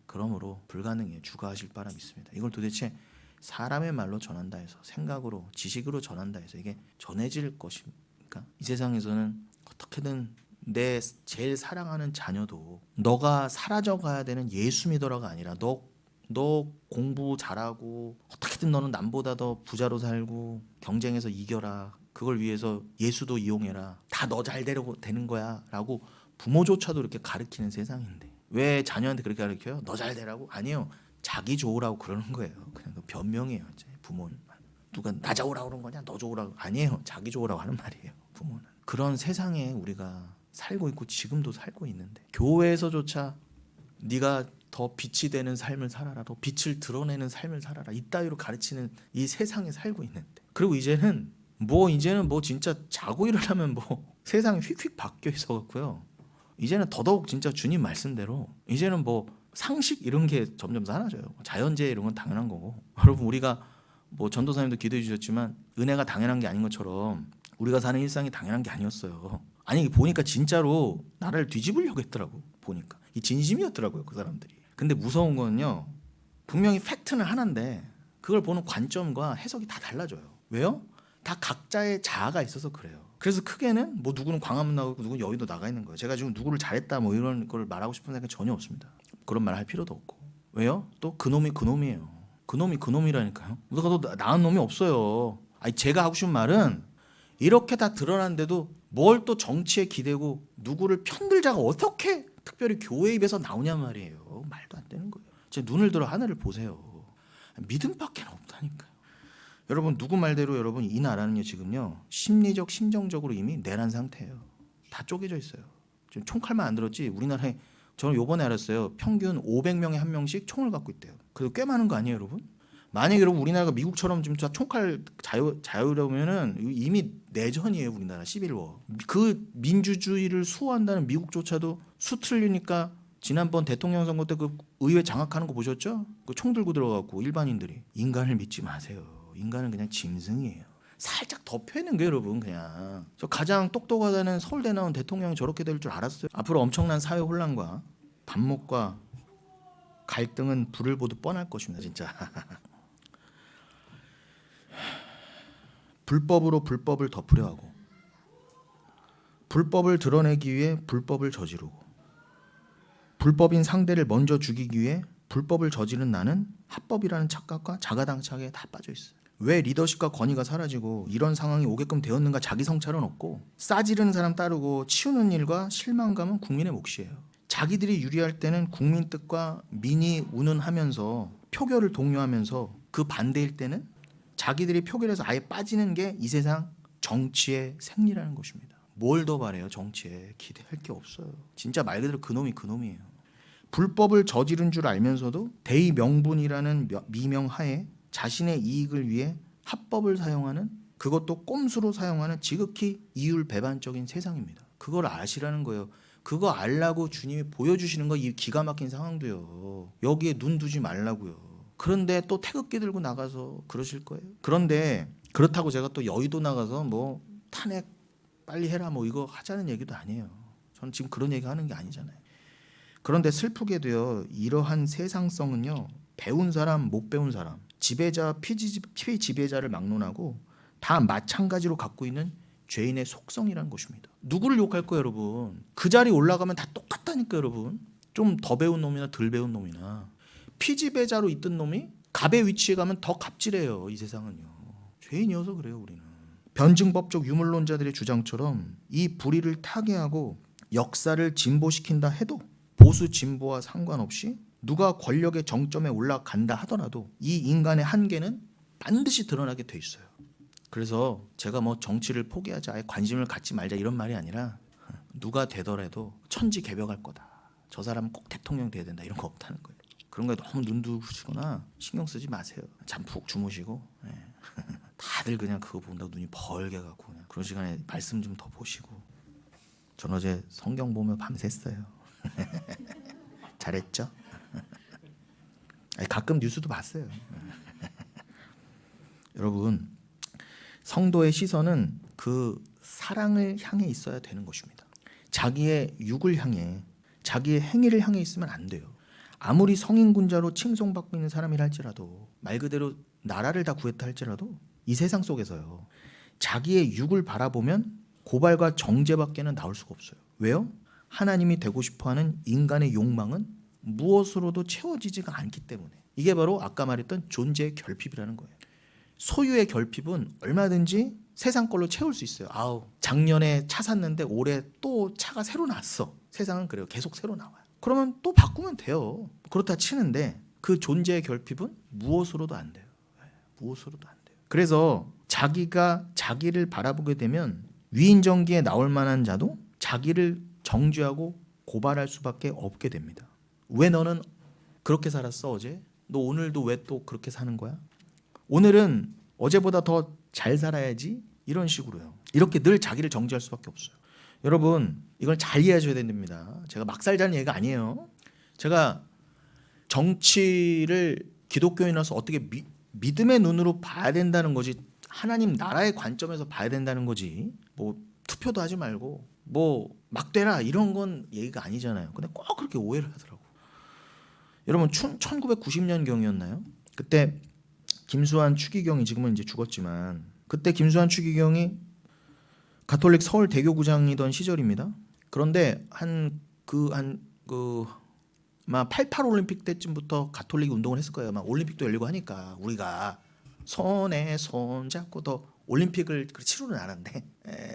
그러므로 불가능해 주가 하실 바라 믿습니다. 이걸 도대체 사람의 말로 전한다 해서 생각으로 지식으로 전한다 해서 이게 전해질 것입니까? 이 세상에서는 어떻게든 내 제일 사랑하는 자녀도 너가 사라져 가야 되는 예수 믿어라가 아니라 너 공부 잘하고 어떻게든 너는 남보다 더 부자로 살고 경쟁에서 이겨라. 그걸 위해서 예수도 이용해라. 다 너 잘 되려고 되는 거야 라고 부모조차도 이렇게 가르치는 세상인데 왜 자녀한테 그렇게 가르쳐요? 너 잘 되라고? 아니요. 자기 좋으라고 그러는 거예요. 그냥 그 변명이에요. 부모는. 누가 나 좋으라고 그런 거냐? 너 좋으라고? 아니에요. 자기 좋으라고 하는 말이에요. 부모는. 그런 세상에 우리가 살고 있고 지금도 살고 있는데 교회에서조차 네가 더 빛이 되는 삶을 살아라. 더 빛을 드러내는 삶을 살아라. 이따위로 가르치는 이 세상에 살고 있는데 그리고 이제는 뭐 진짜 자고 일어나면 뭐 세상이 휙휙 바뀌어 있어 갖고요. 이제는 더더욱 진짜 주님 말씀대로 이제는 뭐 상식 이런 게 점점 사라져요. 자연재해 이런 건 당연한 거고. 여러분 우리가 뭐 전도사님도 기도해 주셨지만 은혜가 당연한 게 아닌 것처럼 우리가 사는 일상이 당연한 게 아니었어요. 아니 보니까 진짜로 나라를 뒤집으려고 했더라고. 보니까 이 진심이었더라고요 그 사람들이. 근데 무서운 거는요. 분명히 팩트는 하나인데 그걸 보는 관점과 해석이 다 달라져요. 왜요? 다 각자의 자아가 있어서 그래요. 그래서 크게는 뭐 누구는 광화문 나가고 누구는 여의도 나가 있는 거예요. 제가 지금 누구를 잘했다 뭐 이런 걸 말하고 싶은 생각이 전혀 없습니다. 그런 말 할 필요도 없고. 왜요? 또 그놈이 그놈이에요. 그놈이 그놈이라니까요. 누가 더 나은 놈이 없어요. 아니 제가 하고 싶은 말은 이렇게 다 드러났는데도 뭘 또 정치에 기대고 누구를 편들자가 어떻게 특별히 교회 입에서 나오냐 말이에요. 말도 안 되는 거예요. 제 눈을 들어 하늘을 보세요. 믿음밖에 없다니까요. 여러분 누구 말대로 여러분 이 나라는요 지금요 심리적 심정적으로 이미 내란 상태예요. 다 쪼개져 있어요. 지금 총칼만 안 들었지 우리나라에 저는 요번에 알았어요. 평균 500명에 한 명씩 총을 갖고 있대요. 그래도 꽤 많은 거 아니에요, 여러분? 만약에 여러분 우리나라가 미국처럼 지금 총칼 자유라면은 이미 내전이에요, 우리나라 11워. 그 민주주의를 수호한다는 미국조차도 수틀리니까 지난번 대통령 선거 때 그 의회 장악하는 거 보셨죠? 그 총 들고 들어가고 일반인들이 인간을 믿지 마세요. 인간은 그냥 짐승이에요. 살짝 덮여있는 게 여러분 그냥 저 가장 똑똑하다는 서울대 나온 대통령이 저렇게 될 줄 알았어요. 앞으로 엄청난 사회 혼란과 반목과 갈등은 불을 보듯 뻔할 것입니다. 진짜. 불법으로 불법을 덮으려 하고 불법을 드러내기 위해 불법을 저지르고 불법인 상대를 먼저 죽이기 위해 불법을 저지른 나는 합법이라는 착각과 자가당착에 다 빠져 있어요. 왜 리더십과 권위가 사라지고 이런 상황이 오게끔 되었는가 자기 성찰은 없고 싸지르는 사람 따르고 치우는 일과 실망감은 국민의 몫이에요. 자기들이 유리할 때는 국민 뜻과 민의 운운하면서 표결을 독려하면서 그 반대일 때는 자기들이 표결에서 아예 빠지는 게 이 세상 정치의 생리라는 것입니다. 뭘 더 바래요? 정치에 기대할 게 없어요. 진짜 말 그대로 그놈이 그놈이에요. 불법을 저지른 줄 알면서도 대의 명분이라는 미명하에 자신의 이익을 위해 합법을 사용하는 그것도 꼼수로 사용하는 지극히 이율배반적인 세상입니다. 그걸 아시라는 거예요. 그거 알라고 주님이 보여주시는 거 이 기가 막힌 상황도요. 여기에 눈 두지 말라고요. 그런데 또 태극기 들고 나가서 그러실 거예요. 그런데 그렇다고 제가 또 여의도 나가서 뭐 탄핵 빨리 해라 뭐 이거 하자는 얘기도 아니에요. 저는 지금 그런 얘기 하는 게 아니잖아요. 그런데 슬프게도요. 이러한 세상성은요. 배운 사람 못 배운 사람 지배자 피지배자를 막론하고 다 마찬가지로 갖고 있는 죄인의 속성이라는 것입니다. 누구를 욕할 거예요 여러분. 그 자리 올라가면 다 똑같다니까 여러분. 좀 더 배운 놈이나 덜 배운 놈이나 피지배자로 있던 놈이 갑의 위치에 가면 더 갑질해요. 이 세상은요. 죄인이어서 그래요 우리는. 변증법적 유물론자들의 주장처럼 이 불의를 타개하고 역사를 진보시킨다 해도 보수 진보와 상관없이 누가 권력의 정점에 올라간다 하더라도 이 인간의 한계는 반드시 드러나게 돼 있어요. 그래서 제가 뭐 정치를 포기하자 아예 관심을 갖지 말자 이런 말이 아니라 누가 되더라도 천지개벽할 거다. 저 사람은 꼭 대통령 돼야 된다 이런 거 없다는 거예요. 그런 거에 너무 눈두시거나 신경 쓰지 마세요. 잠 푹 주무시고 다들 그냥 그거 본다고 눈이 벌게 갖고 그냥 그런 시간에 말씀 좀 더 보시고. 전 어제 성경 보며 밤샜어요. 잘했죠? 가끔 뉴스도 봤어요. 여러분 성도의 시선은 그 사랑을 향해 있어야 되는 것입니다. 자기의 육을 향해 자기의 행위를 향해 있으면 안 돼요. 아무리 성인군자로 칭송받고 있는 사람이라 할지라도 말 그대로 나라를 다 구했다 할지라도 이 세상 속에서요. 자기의 육을 바라보면 고발과 정죄밖에는 나올 수가 없어요. 왜요? 하나님이 되고 싶어하는 인간의 욕망은 무엇으로도 채워지지가 않기 때문에. 이게 바로 아까 말했던 존재의 결핍이라는 거예요. 소유의 결핍은 얼마든지 세상 걸로 채울 수 있어요. 아우 작년에 차 샀는데 올해 또 차가 새로 났어. 세상은 그래요. 계속 새로 나와요. 그러면 또 바꾸면 돼요. 그렇다 치는데 그 존재의 결핍은 무엇으로도 안 돼요. 무엇으로도 안 돼요. 그래서 자기가 자기를 바라보게 되면 위인전기에 나올 만한 자도 자기를 정죄하고 고발할 수밖에 없게 됩니다. 왜 너는 그렇게 살았어 어제? 너 오늘도 왜 또 그렇게 사는 거야? 오늘은 어제보다 더 잘 살아야지. 이런 식으로요. 이렇게 늘 자기를 정죄할 수밖에 없어요. 여러분 이걸 잘 이해하셔야 됩니다. 제가 막 살자는 얘기가 아니에요. 제가 정치를 기독교인으로서 어떻게 믿음의 눈으로 봐야 된다는 거지, 하나님 나라의 관점에서 봐야 된다는 거지, 뭐 투표도 하지 말고 뭐 막 되라 이런 건 얘기가 아니잖아요. 근데 꼭 그렇게 오해를 하더라고. 여러분 1990년경이었나요? 그때 김수환 추기경이, 지금은 이제 죽었지만 그때 김수환 추기경이 가톨릭 서울대교구장이던 시절입니다. 그런데 막 88 올림픽 때쯤부터 가톨릭 운동을 했을 거예요. 막 올림픽도 열리고 하니까 우리가 손에 손 잡고 더 올림픽을 치르는 않았는데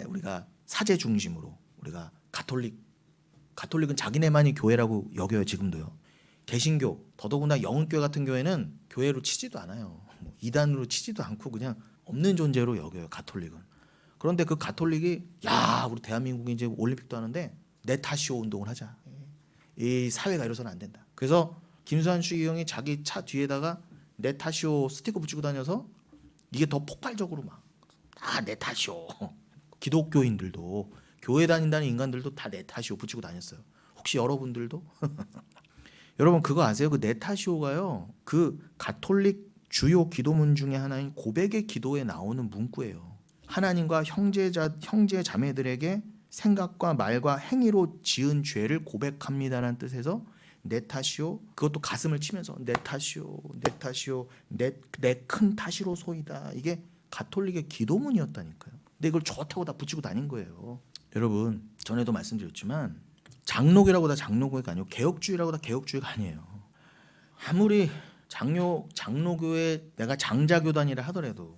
우리가 사제 중심으로 우리가 가톨릭은 자기네만이 교회라고 여겨요. 지금도요. 개신교, 더더구나 영흥교회 같은 교회는 교회로 치지도 않아요. 뭐 이단으로 치지도 않고 그냥 없는 존재로 여겨요. 가톨릭은. 그런데 그 가톨릭이 우리 대한민국이 이제 올림픽도 하는데 내 탓이오 운동을 하자. 이 사회가 이래서는 안 된다. 그래서 김수환 추기경이 자기 차 뒤에다가 내 탓이오 스티커 붙이고 다녀서 이게 더 폭발적으로 막 내 탓이오. 기독교인들도, 교회 다닌다는 인간들도 다 내 탓이오 붙이고 다녔어요. 혹시 여러분들도? 여러분 그거 아세요? 그 내 탓이오가요, 그 가톨릭 주요 기도문 중에 하나인 고백의 기도에 나오는 문구예요. 하나님과 형제 자매들에게 생각과 말과 행위로 지은 죄를 고백합니다라는 뜻에서 내 탓이요, 그것도 가슴을 치면서 내 탓이요, 내 탓이요, 내 큰 탓이로소이다. 이게 가톨릭의 기도문이었다니까요. 근데 이걸 좋다고 다 붙이고 다닌 거예요. 여러분 전에도 말씀드렸지만 장로교라고 다 장로교가 아니고 개혁주의라고 다 개혁주의가 아니에요. 아무리 장로교에 내가 장자교단이라 하더라도,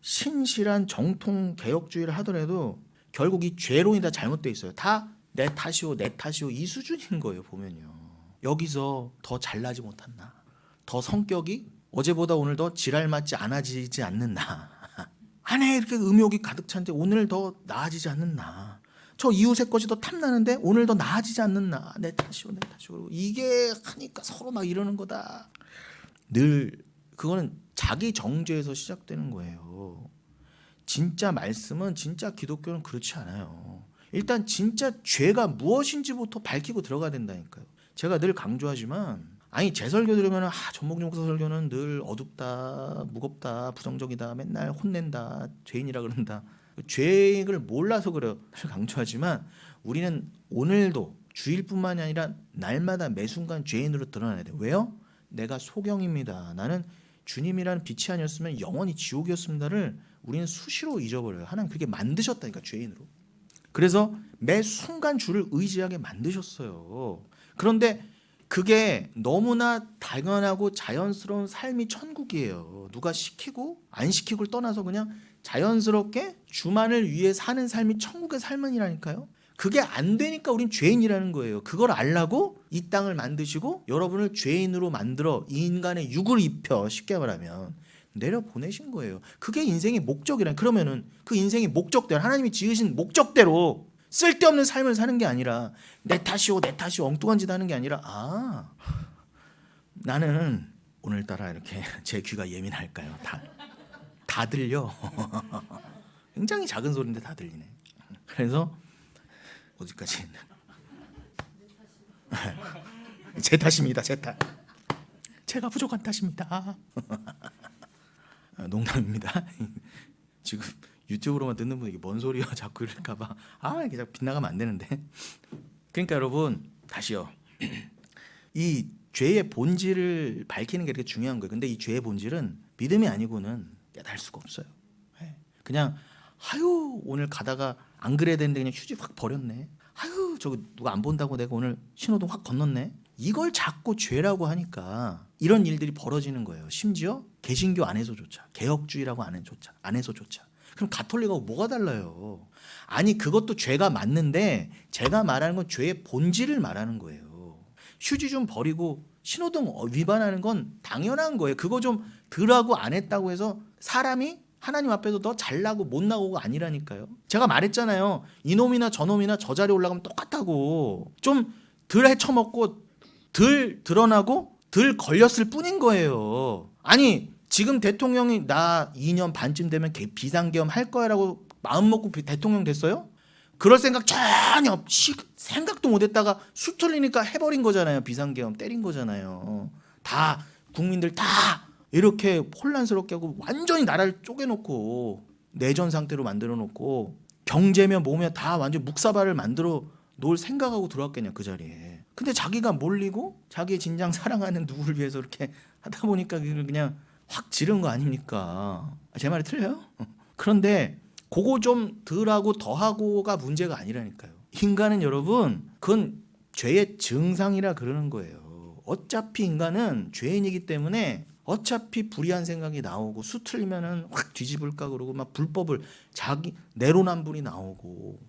신실한 정통 개혁주의를 하더라도 결국 이 죄론이 다 잘못돼 있어요. 다 내 탓이오 내 탓이오 이 수준인 거예요. 보면요. 여기서 더 잘나지 못한 나, 더 성격이 어제보다 오늘 더 지랄 맞지 않아지지 않는 나, 안에 이렇게 음욕이 가득 찬데 오늘 더 나아지지 않는 나, 저 이웃의 것이 더 탐나는데 오늘 더 나아지지 않는 나, 내 탓이오 내 탓이오, 이게 하니까 서로 막 이러는 거다. 늘 그거는 자기 정죄에서 시작되는 거예요. 진짜 말씀은, 진짜 기독교는 그렇지 않아요. 일단 진짜 죄가 무엇인지부터 밝히고 들어가야 된다니까요. 제가 늘 강조하지만, 아니 제 설교 들으면 전목용 목사 설교는 늘 어둡다, 무겁다, 부정적이다, 맨날 혼낸다, 죄인이라 그런다. 죄를 몰라서 그래요. 늘 강조하지만 우리는 오늘도 주일뿐만이 아니라 날마다 매 순간 죄인으로 드러나야 돼요. 왜요? 내가 소경입니다. 나는 주님이라는 빛이 아니었으면 영원히 지옥이었습니다를 우리는 수시로 잊어버려요. 하나님 그렇게 만드셨다니까, 죄인으로. 그래서 매 순간 주를 의지하게 만드셨어요. 그런데 그게 너무나 당연하고 자연스러운 삶이 천국이에요. 누가 시키고 안 시키고를 떠나서 그냥 자연스럽게 주만을 위해 사는 삶이 천국의 삶이라니까요. 그게 안 되니까 우린 죄인이라는 거예요. 그걸 알라고 이 땅을 만드시고 여러분을 죄인으로 만들어 이 인간의 육을 입혀, 쉽게 말하면 내려 보내신 거예요. 그게 인생의 목적이란. 그러면은 그 인생의 목적대로, 하나님이 지으신 목적대로 쓸데없는 삶을 사는 게 아니라 내 탓이오 내 탓이오 엉뚱한 짓 하는 게 아니라, 나는 오늘따라 이렇게 제 귀가 예민할까요? 다 들려. 굉장히 작은 소리인데 다 들리네. 그래서 어디까지 했나? 제 탓입니다. 제 탓. 제가 부족한 탓입니다. 농담입니다. 지금 유튜브로만 듣는 분이 뭔 소리야 자꾸 이럴까봐 이게 자꾸 빗나가면 안 되는데. 그러니까 여러분 다시요. 이 죄의 본질을 밝히는 게 이렇게 중요한 거예요. 근데 이 죄의 본질은 믿음이 아니고는 깨달을 수가 없어요. 그냥 오늘 가다가 안 그래야 되는데 그냥 휴지 확 버렸네. 저거 누가 안 본다고 내가 오늘 신호등 확 건넜네. 이걸 자꾸 죄라고 하니까 이런 일들이 벌어지는 거예요. 심지어 개신교 안에서조차, 개혁주의라고 안에서조차. 그럼 가톨릭하고 뭐가 달라요? 아니 그것도 죄가 맞는데 제가 말하는 건 죄의 본질을 말하는 거예요. 휴지 좀 버리고 신호등 위반하는 건 당연한 거예요. 그거 좀 덜하고 안 했다고 해서 사람이 하나님 앞에서 더 잘나고 못나고가 아니라니까요. 제가 말했잖아요. 이놈이나 저놈이나 저 자리에 올라가면 똑같다고. 좀 덜 헤쳐먹고 덜 드러나고 덜 걸렸을 뿐인 거예요. 아니 지금 대통령이 나 2년 반쯤 되면 비상계엄 할 거야라고 마음 먹고 대통령 됐어요? 그럴 생각 전혀 생각도 못했다가 수 털리니까 해버린 거잖아요. 비상계엄 때린 거잖아요. 다 국민들 다 이렇게 혼란스럽게 하고 완전히 나라를 쪼개놓고 내전 상태로 만들어 놓고 경제며 뭐며 다 완전 묵사발을 만들어 놓을 생각하고 들어왔겠냐 그 자리에. 근데 자기가 몰리고 자기의 진정 사랑하는 누구를 위해서 이렇게 하다 보니까 그냥 확 지른 거 아닙니까? 제 말이 틀려요? 그런데 그거 좀 덜하고 더하고가 문제가 아니라니까요. 인간은 여러분 그건 죄의 증상이라 그러는 거예요. 어차피 인간은 죄인이기 때문에 어차피 불의한 생각이 나오고 수 틀리면은 확 뒤집을까 그러고 막 불법을 자기 내로남불이 나오고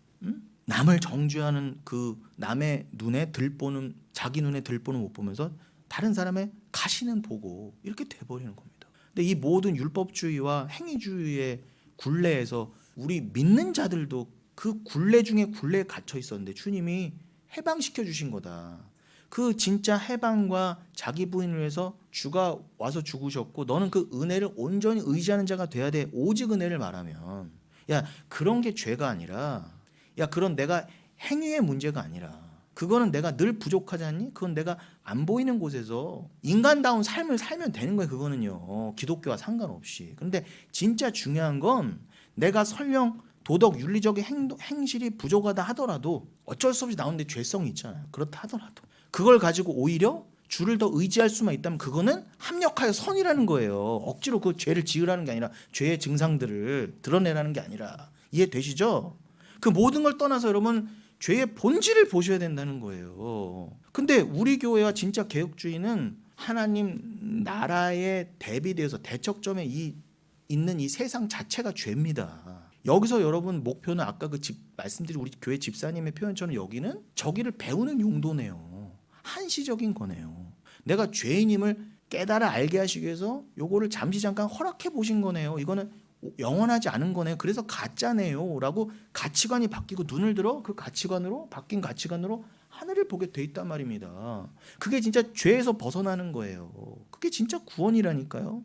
남을 정죄하는 그 남의 눈에 들보는 자기 눈에 들보는 못 보면서 다른 사람의 가시는 보고 이렇게 돼버리는 겁니다. 근데 이 모든 율법주의와 행위주의의 굴레에서 우리 믿는 자들도 그 굴레 중에 굴레에 갇혀 있었는데 주님이 해방시켜 주신 거다. 그 진짜 해방과 자기 부인을 위해서 주가 와서 죽으셨고 너는 그 은혜를 온전히 의지하는 자가 돼야 돼. 오직 은혜를 말하면 야 그런 게 죄가 아니라 야 그런 내가 행위의 문제가 아니라 그거는 내가 늘 부족하지 않니? 그건 내가 안 보이는 곳에서 인간다운 삶을 살면 되는 거예요. 그거는요. 기독교와 상관없이. 그런데 진짜 중요한 건 내가 설령 도덕 윤리적인 행실이 부족하다 하더라도 어쩔 수 없이 나오는데 죄성이 있잖아요. 그렇다 하더라도 그걸 가지고 오히려 주를 더 의지할 수만 있다면 그거는 합력하여 선이라는 거예요. 억지로 그 죄를 지으라는 게 아니라 죄의 증상들을 드러내라는 게 아니라. 이해되시죠? 그 모든 걸 떠나서 여러분 죄의 본질을 보셔야 된다는 거예요. 근데 우리 교회와 진짜 개혁주의는 하나님 나라에 대비돼서 대척점에 있는 이 세상 자체가 죄입니다. 여기서 여러분 목표는 아까 말씀드린 우리 교회 집사님의 표현처럼 여기는 저기를 배우는 용도네요. 한시적인 거네요. 내가 죄인임을 깨달아 알게 하시기 위해서 요거를 잠시 잠깐 허락해 보신 거네요. 이거는 영원하지 않은 거네요. 그래서 가짜네요 라고 가치관이 바뀌고 눈을 들어 그 가치관으로 바뀐 가치관으로 하늘을 보게 돼 있단 말입니다. 그게 진짜 죄에서 벗어나는 거예요. 그게 진짜 구원이라니까요.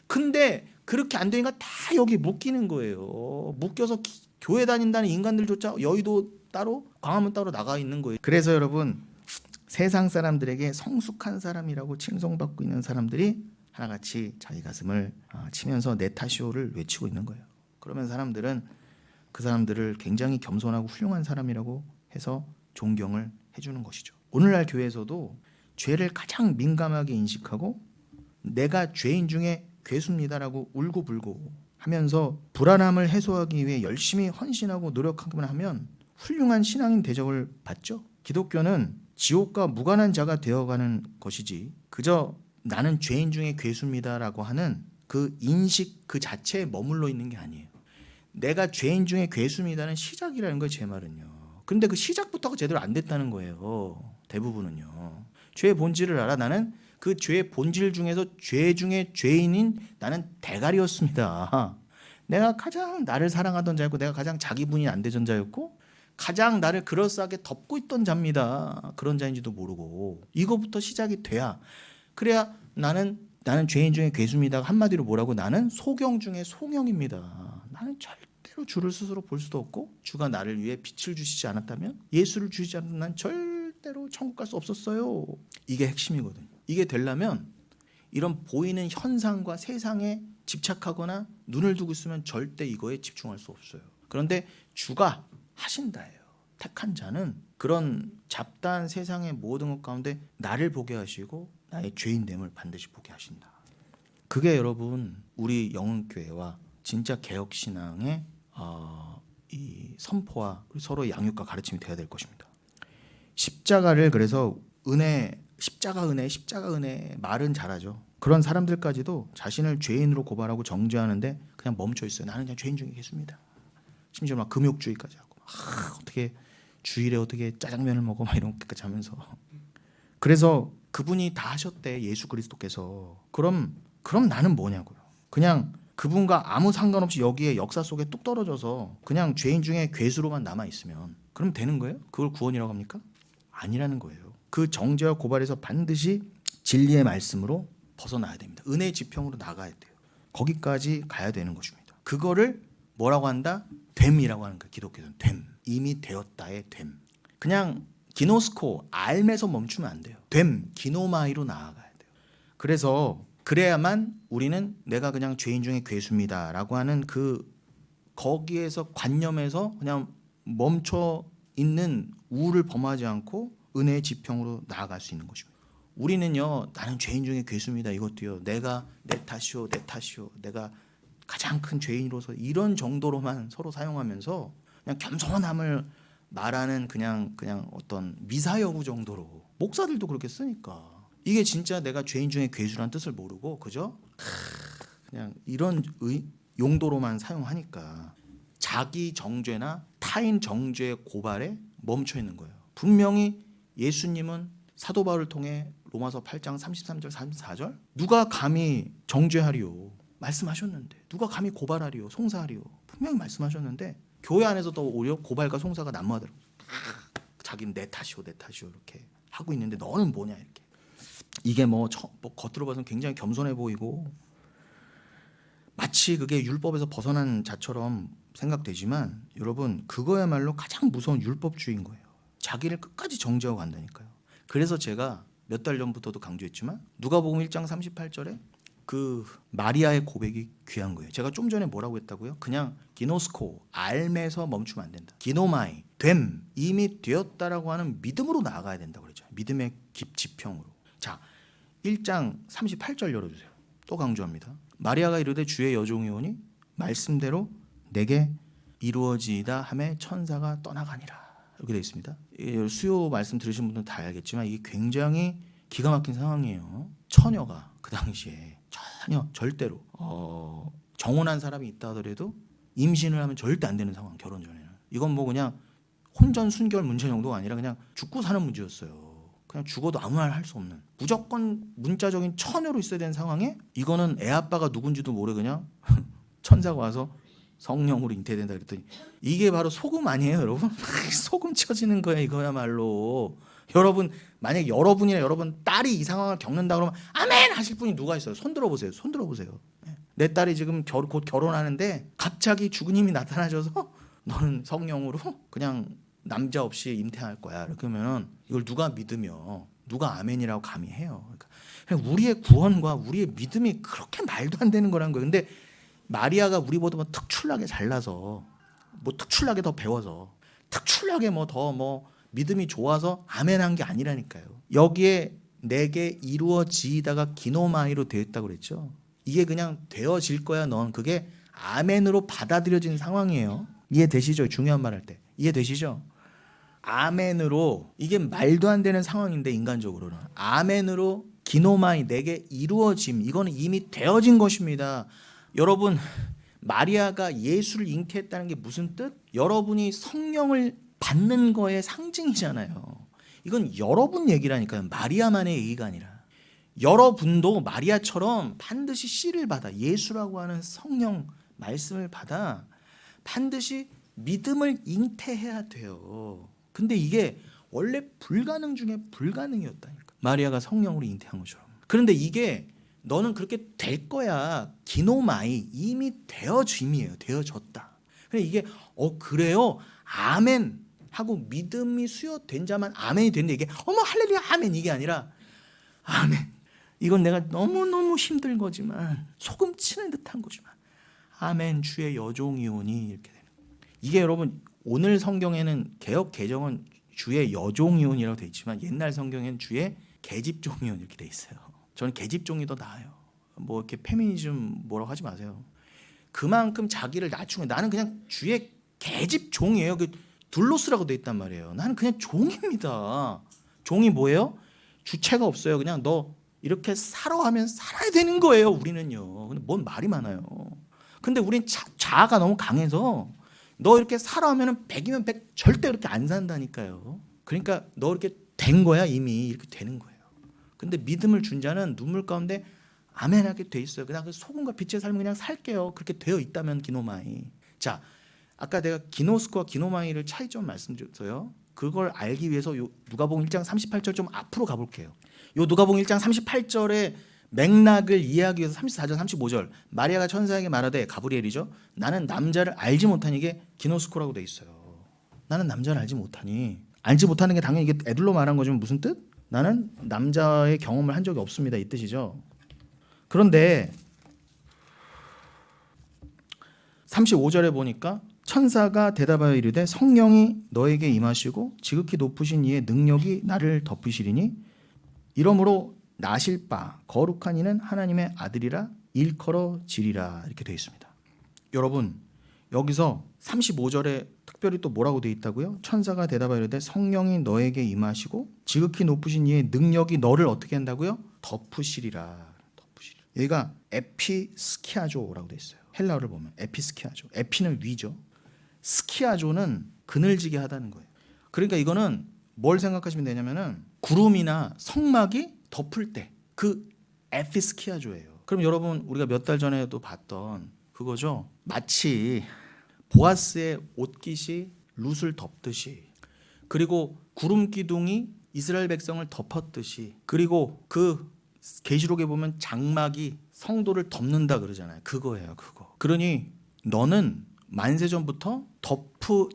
근데 그렇게 안 되니까 다 여기 묶이는 거예요. 묶여서 교회 다닌다는 인간들조차 여의도 따로 광화문 따로 나가 있는 거예요. 그래서 여러분 세상 사람들에게 성숙한 사람이라고 칭송받고 있는 사람들이 하나같이 자기 가슴을 치면서 내 탓이오를 외치고 있는 거예요. 그러면 사람들은 그 사람들을 굉장히 겸손하고 훌륭한 사람이라고 해서 존경을 해주는 것이죠. 오늘날 교회에서도 죄를 가장 민감하게 인식하고 내가 죄인 중에 괴수입니다라고 울고불고 하면서 불안함을 해소하기 위해 열심히 헌신하고 노력하기만 하면 훌륭한 신앙인 대접을 받죠. 기독교는 지옥과 무관한 자가 되어가는 것이지 그저 나는 죄인 중에 괴수입니다라고 하는 그 인식 그 자체에 머물러 있는 게 아니에요. 내가 죄인 중에 괴수입니다는 시작이라는 거예요. 제 말은요. 그런데 그 시작부터가 제대로 안 됐다는 거예요. 대부분은요. 죄의 본질을 알아. 나는 그 죄의 본질 중에서 죄 중에 죄인인 나는 대가리였습니다. 내가 가장 나를 사랑하던 자였고 내가 가장 자기 분이 안 되던 자였고 가장 나를 그럴싸하게 덮고 있던 자입니다. 그런 자인지도 모르고 이거부터 시작이 돼야 그래야 나는 죄인 중에 괴수입니다. 한마디로 뭐라고 나는 소경 중에 송영입니다. 나는 절대로 주를 스스로 볼 수도 없고 주가 나를 위해 빛을 주시지 않았다면 예수를 주시지 않으면 난 절대로 천국 갈 수 없었어요. 이게 핵심이거든요. 이게 되려면 이런 보이는 현상과 세상에 집착하거나 눈을 두고 있으면 절대 이거에 집중할 수 없어요. 그런데 주가 하신다예요. 택한 자는 그런 잡다한 세상의 모든 것 가운데 나를 보게 하시고 나의 죄인됨을 반드시 보게 하신다. 그게 여러분 우리 영흥교회와 진짜 개혁신앙의 이 선포와 서로의 양육과 가르침이 되어야 될 것입니다. 십자가를 그래서 십자가 은혜 말은 잘하죠. 그런 사람들까지도 자신을 죄인으로 고발하고 정죄하는데 그냥 멈춰 있어요. 나는 그냥 죄인 중에 예수입니다. 심지어 막 금욕주의까지 하고 어떻게 주일에 어떻게 짜장면을 먹어 막 이런 것까지 하면서. 그래서 그분이 다 하셨대, 예수 그리스도께서. 그럼 나는 뭐냐고요. 그냥 그분과 아무 상관없이 여기에 역사 속에 뚝 떨어져서 그냥 죄인 중에 괴수로만 남아 있으면 그럼 되는 거예요? 그걸 구원이라고 합니까? 아니라는 거예요. 그 정죄와 고발에서 반드시 진리의 말씀으로 벗어나야 됩니다. 은혜의 지평으로 나가야 돼요. 거기까지 가야 되는 것입니다. 그거를 뭐라고 한다? 됨이라고 하는 거예요. 기독교는 됨. 이미 되었다의 됨. 그냥 기노스코, 알면서 멈추면 안 돼요. 됨, 기노마이로 나아가야 돼요. 그래서 그래야만 우리는 내가 그냥 죄인 중에 괴수입니다 라고 하는 그 거기에서 관념에서 그냥 멈춰 있는 우를 범하지 않고 은혜의 지평으로 나아갈 수 있는 것입니다. 우리는요, 나는 죄인 중에 괴수입니다, 이것도요, 내가 내 탓이요 내가 가장 큰 죄인으로서 이런 정도로만 서로 사용하면서 그냥 겸손함을 말하는 그냥 어떤 미사여구 정도로, 목사들도 그렇게 쓰니까 이게 진짜 내가 죄인 중에 괴수란 뜻을 모르고 그죠? 그냥 이런 용도로만 사용하니까 자기 정죄나 타인 정죄 고발에 멈춰 있는 거예요. 분명히 예수님은 사도 바울을 통해 로마서 8장 33절 34절 누가 감히 정죄하리요 말씀하셨는데, 누가 감히 고발하리요 송사하리요 분명히 말씀하셨는데, 교회 안에서도 오히려 고발과 송사가 난무하더라고요. 자기는 내 탓이요 이렇게 하고 있는데 너는 뭐냐 이렇게. 이게 뭐 겉으로 봐서는 굉장히 겸손해 보이고 마치 그게 율법에서 벗어난 자처럼 생각되지만 여러분, 그거야말로 가장 무서운 율법주의인 거예요. 자기를 끝까지 정죄하고 간다니까요. 그래서 제가 몇 달 전부터도 강조했지만 누가복음 1장 38절에 그 마리아의 고백이 귀한 거예요. 제가 좀 전에 뭐라고 했다고요? 그냥 기노스코, 알면서 멈추면 안 된다. 기노마이, 됨, 이미 되었다라고 하는 믿음으로 나아가야 된다고 그랬죠. 믿음의 지평으로. 자, 1장 38절 열어주세요. 또 강조합니다. 마리아가 이르되 주의 여종이 오니 말씀대로 내게 이루어지이다 하매 천사가 떠나가니라. 이렇게 되어 있습니다. 수요 말씀 들으신 분들은 다 알겠지만 이게 굉장히 기가 막힌 상황이에요. 처녀가 그 당시에 전혀 절대로 정혼한 사람이 있다 하더라도 임신을 하면 절대 안 되는 상황. 결혼 전에는 이건 뭐 그냥 혼전 순결 문제 정도가 아니라 그냥 죽고 사는 문제였어요. 그냥 죽어도 아무 말 할 수 없는 무조건 문자적인 처녀로 있어야 되는 상황에 이거는 애 아빠가 누군지도 모르고 그냥 천사가 와서 성령으로 잉태된다 그랬더니 이게 바로 소금 아니에요 여러분? 소금 쳐지는 거예요 이거야말로. 여러분 만약 여러분이나 여러분 딸이 이 상황을 겪는다 그러면 아멘 하실 분이 누가 있어요? 손 들어보세요. 내 딸이 지금 곧 결혼하는데 갑자기 주님이 나타나셔서 너는 성령으로 그냥 남자 없이 잉태할 거야 이렇게 하면 이걸 누가 믿으며 누가 아멘이라고 감히 해요. 그러니까 우리의 구원과 우리의 믿음이 그렇게 말도 안 되는 거라는 거예요. 근데 마리아가 우리보다 뭐 특출나게 잘나서 뭐 특출나게 더 배워서 특출나게 뭐 더 뭐 믿음이 좋아서 아멘한 게 아니라니까요. 여기에 내게 이루어지다가 기노마이로 되었다고 그랬죠. 이게 그냥 되어질 거야 넌. 그게 아멘으로 받아들여진 상황이에요. 이해되시죠? 중요한 말 할 때 이해되시죠? 아멘으로, 이게 말도 안 되는 상황인데 인간적으로는 아멘으로 기노마이 내게 이루어짐, 이거는 이미 되어진 것입니다. 여러분 마리아가 예수를 잉태했다는 게 무슨 뜻? 여러분이 성령을 받는 거의 상징이잖아요. 이건 여러분 얘기라니까요. 마리아만의 얘기가 아니라 여러분도 마리아처럼 반드시 씨를 받아, 예수라고 하는 성령 말씀을 받아 반드시 믿음을 잉태해야 돼요. 근데 이게 원래 불가능 중에 불가능이었다니까. 마리아가 성령으로 잉태한 것처럼. 그런데 이게 너는 그렇게 될 거야. 기노마이, 이미 되어짐이에요. 되어졌다. 그래 이게 그래요? 아멘 하고 믿음이 수여된 자만 아멘이 되는데 이게 어머 할렐루야 아멘 이게 아니라 아멘. 이건 내가 너무너무 힘든 거지만 소금 치는 듯한 거지만 아멘 주의 여종이 오니 이렇게 되는 거예요. 이게 여러분 오늘 성경에는 개역 개정은 주의 여종이 온이라고 돼 있지만 옛날 성경에는 주의 계집종이 온 이렇게 돼 있어요. 저는 계집종이 더 나아요. 뭐 이렇게 페미니즘 뭐라고 하지 마세요. 그만큼 자기를 낮추면 나는 그냥 주의 계집종이에요. 그 둘로스라고 돼 있단 말이에요. 나는 그냥 종입니다. 종이 뭐예요? 주체가 없어요. 그냥 너 이렇게 살아 하면 살아야 되는 거예요. 우리는요. 근데 뭔 말이 많아요. 근데 우린 자아가 너무 강해서 너 이렇게 살아 하면은 100이면 100 절대 그렇게 안 산다니까요. 그러니까 너 이렇게 된 거야. 이미 이렇게 되는 거예요. 근데 믿음을 준 자는 눈물 가운데 아멘하게 돼 있어요. 그냥 그 소금과 빛의 삶을 그냥 살게요. 그렇게 되어 있다면 기노마이. 자, 아까 내가 기노스코와 기노마이를 차이점 말씀드렸어요. 그걸 알기 위해서 요 누가복음 1장 38절 좀 앞으로 가볼게요. 요 누가복음 1장 38절의 맥락을 이해하기 위해서 34절 35절 마리아가 천사에게 말하되, 가브리엘이죠, 나는 남자를 알지 못하니, 이게 기노스코라고 돼 있어요. 나는 남자를 알지 못하니. 알지 못하는 게 당연히 이게 애들로 말한 거지만 무슨 뜻? 나는 남자의 경험을 한 적이 없습니다, 이 뜻이죠. 그런데 35절에 보니까 천사가 대답하여 이르되, 성령이 너에게 임하시고 지극히 높으신 이의 능력이 나를 덮으시리니 이러므로 나실 바 거룩한 이는 하나님의 아들이라 일컬어지리라. 이렇게 되어 있습니다. 여러분, 여기서 35절에 특별히 또 뭐라고 되어 있다고요? 천사가 대답하여 이르되 성령이 너에게 임하시고 지극히 높으신 이의 능력이 너를 어떻게 한다고요? 덮으시리라. 덮으시리라. 여기가 에피스키아조라고 되어 있어요. 헬라어를 보면 에피스키아조. 에피는 위죠. 스키아조는 그늘지게 하다는 거예요. 그러니까 이거는 뭘 생각하시면 되냐면은 구름이나 성막이 덮을 때 그 에피스키아조예요. 그럼 여러분, 우리가 몇 달 전에도 봤던 그거죠. 마치 보아스의 옷깃이 룻을 덮듯이, 그리고 구름 기둥이 이스라엘 백성을 덮었듯이, 그리고 그 계시록에 보면 장막이 성도를 덮는다 그러잖아요. 그거예요, 그거. 그러니 너는 만세전부터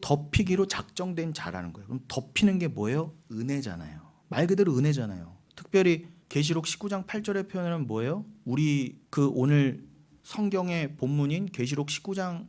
덮이기로 작정된 자라는 거예요. 그럼 덮이는 게 뭐예요? 은혜잖아요. 말 그대로 은혜잖아요. 특별히 계시록 19장 8절의 표현은 뭐예요? 우리 그 오늘 성경의 본문인 계시록 19장